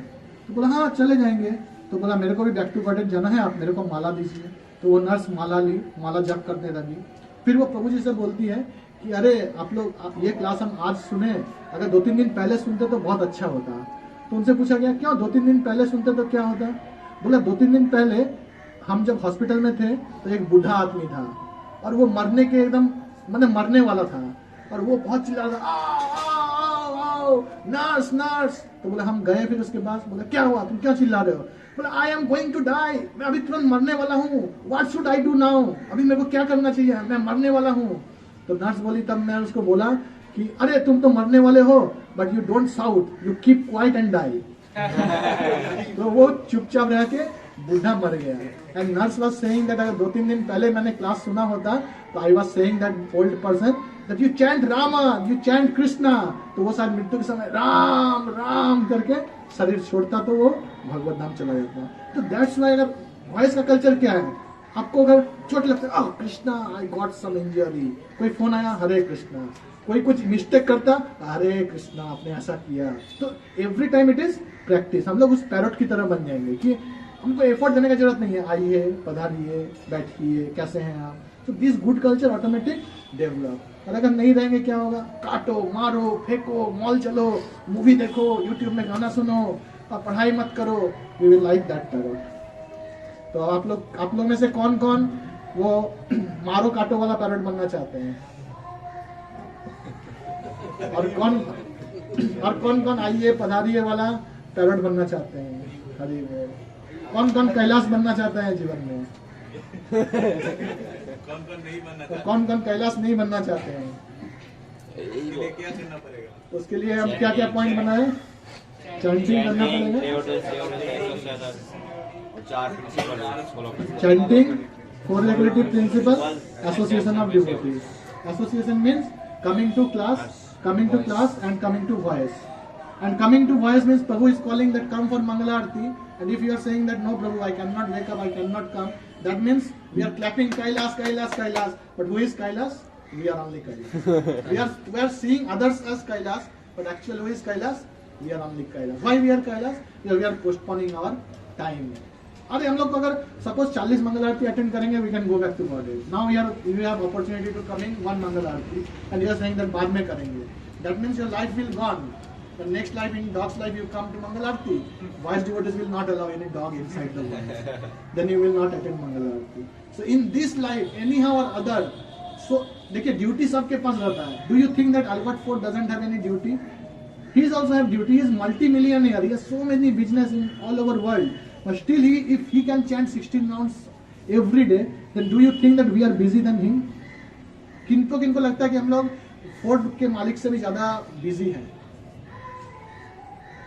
तो बोला हाँ चले जाएंगे. तो बोला मेरे को भी बैक टू गॉडेड जाना है, आप मेरे को माला दीजिए. तो वो नर्स माला ली, माला जप करने लगी. फिर वो प्रभु जी से बोलती है कि अरे आप ये क्लास हम आज सुने, अगर 2-3 दिन पहले सुनते तो बहुत अच्छा होता. तो उनसे पूछा गया क्यों 2-3 दिन पहले सुनते तो क्या होता? बोला 2-3 दिन पहले हम जब हॉस्पिटल में थे तो एक बूढ़ा आदमी था और वो मरने के एकदम मरने वाला था और वो बहुत चिल्ला रहा था नर्स नर्स. तो बोला हम गए. फिर उसके बाद बोला क्या हुआ, तुम क्या चिल्ला रहे हो? बोला I am going to die, मैं अभी तुरंत मरने वाला हूँ. What should I do now, अभी मेरे को क्या करना चाहिए, मैं मरने वाला हूँ. तो नर्स बोली, तब मैं उसको बोला कि अरे तुम तो मरने वाले हो but you don't shout, you keep quiet and die. तो वो चुपचाप रह के बूढ़ा मर गया. And nurse was saying that अगर 2-3 दिन पहले मैंने क्लास सुना होता तो I was saying that old person that you chant Rama, you chant Krishna. तो वो शायद मृत्यु के समय राम राम करके शरीर छोड़ता तो वो भगवत धाम चला जाता. तो दैट्स व्हाई अगर वॉइस का कल्चर क्या है, आपको अगर चोट लगता है Krishna I got some injury, कोई फोन आया हरे कृष्णा, कोई कुछ मिस्टेक करता हरे कृष्णा आपने ऐसा किया. तो every time it is practice. हम लोग उस पैरट की तरह बन जाएंगे कि हमको एफर्ट देने की जरूरत नहीं है. आइए पधारिए बैठिए, कैसे हैं आप. तो this good culture automatic develop. और अगर नहीं रहेंगे क्या होगा? काटो मारो फेंको, मॉल चलो, मूवी देखो, यूट्यूब में गाना सुनो और पढ़ाई मत करो. We will like that parrot. तो आप लोग में से कौन कौन वो मारो काटो वाला पैरट बनना चाहते हैं? और कौन कौन आइए पधारिए वाला पैरट बनना चाहते हैं? हरी बोल. कौन कौन कैलाश बनना चाहते हैं जीवन में? कौन कौन कैलाश नहीं बनना चाहते हैं? क्या करना पड़ेगा? उसके लिए हम क्या क्या पॉइंट बनाए? चैंटिंग करना पड़ेगा. Chanting, 4 regulative principle, association of devotees. Association means coming to class and coming to voice. And coming to voice means Prabhu is calling that come for Mangala Arati. And if you are saying that no Prabhu, I cannot wake up, I cannot come, that means we are clapping Kailas, Kailas, Kailas. But who is Kailas? We are only Kailas. we are seeing others as Kailas, but actually who is Kailas? We are only Kailas. Why we are Kailas? Because we are postponing our time. अरे हम लोग को अगर suppose 40 mangal aarti attend करेंगे, we can go back to godhead. Now we have opportunity to coming one mangal aarti and you are saying that बाद में करेंगे. That means your life will gone. The next life, in dog's life, you come to Mangal Arati. Wise devotees will not allow any dog inside the world. Then you will not attend Mangal Arati. So in this life, anyhow or other, so देखिए duty सबके पास रहता है. Do you think that Albert Ford doesn't have any duty? He is also have duty. He is multi-millionaire. He has so many business in all over world. But still, if he can chant 16 rounds every day, then do you think that we are busy than him? किनको लगता है कि हम लोग Ford के मालिक से भी ज्यादा बिजी हैं?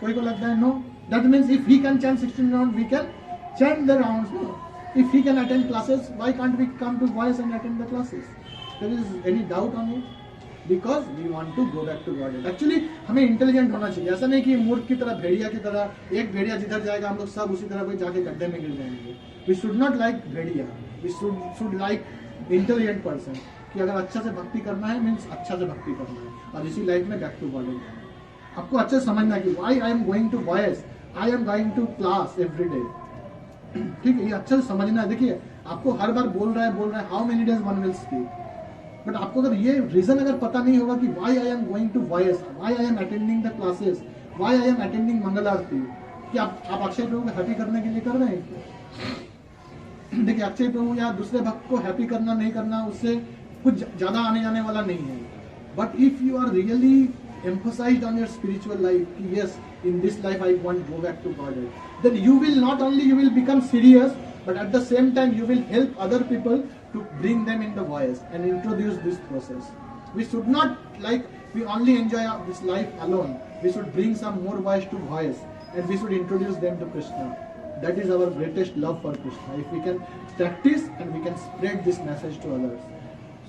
कोई को लगता है no. That means if he can chant 16 round, we can chant the rounds. No, if he can attend classes, why can't we come to VOICE and attend the classes? There is any doubt on it? Because we want to go back to god. Actually हमें intelligent होना चाहिए. ऐसा नहीं कि मूर्ख की तरह, भेड़िया की तरह, एक भेड़िया जिधर जाएगा हम लोग सब उसी तरह कोई जाके गड्ढे में गिर जाएंगे. वी शुड नॉट लाइक भेड़िया, we should like intelligent person. कि अगर अच्छा से भक्ति करना है मीन्स अच्छा से भक्ति करना है, और इसी लाइफ में बैक टू गॉड जाना है. आपको अच्छे से समझना कि why I am going to VOICE, I am going to class every day. ठीक है, ये अच्छे से समझना है. देखिए आपको हर बार बोल रहा है how many days one will speak. But आपको अगर ये रीजन अगर पता नहीं होगा कि why I am going to voice, why I am attending the classes, why I am attending Mangal Aarti, कि आप अक्षय प्रभु को हैप्पी करने के लिए कर रहे हैं. देखिए अक्षय प्रभु या दूसरे भक्त को हैप्पी करना नहीं करना, उससे कुछ ज्यादा आने जाने वाला नहीं है. But if you are really emphasized on your spiritual life, yes, in this life I want to go back to God, then you will not only you will become serious, but at the same time you will help other people to bring them in the voice and introduce this process. We should not like we only enjoy this life alone. We should bring some more voice to voice, and we should introduce them to Krishna. That is our greatest love for Krishna. If we can practice and we can spread this message to others.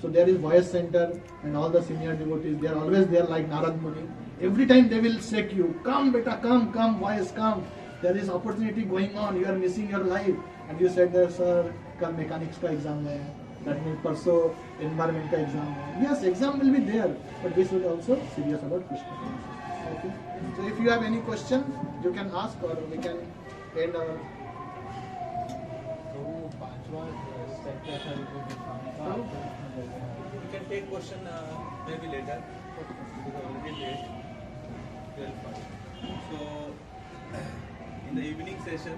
So there is voice center and all the senior devotees, they are always there like Narad Muni. Every time they will shake you, come beta, come, voice, come. There is opportunity going on, you are missing your life. And you said that sir, kal mechanics ka exam hai, that means परसों environment का exam है. Yes, exam will be there, but we should also serious about Krishna. Okay. So if you have any question, you can ask or we can end our. You can take question maybe later because already late 12:05. So in the evening session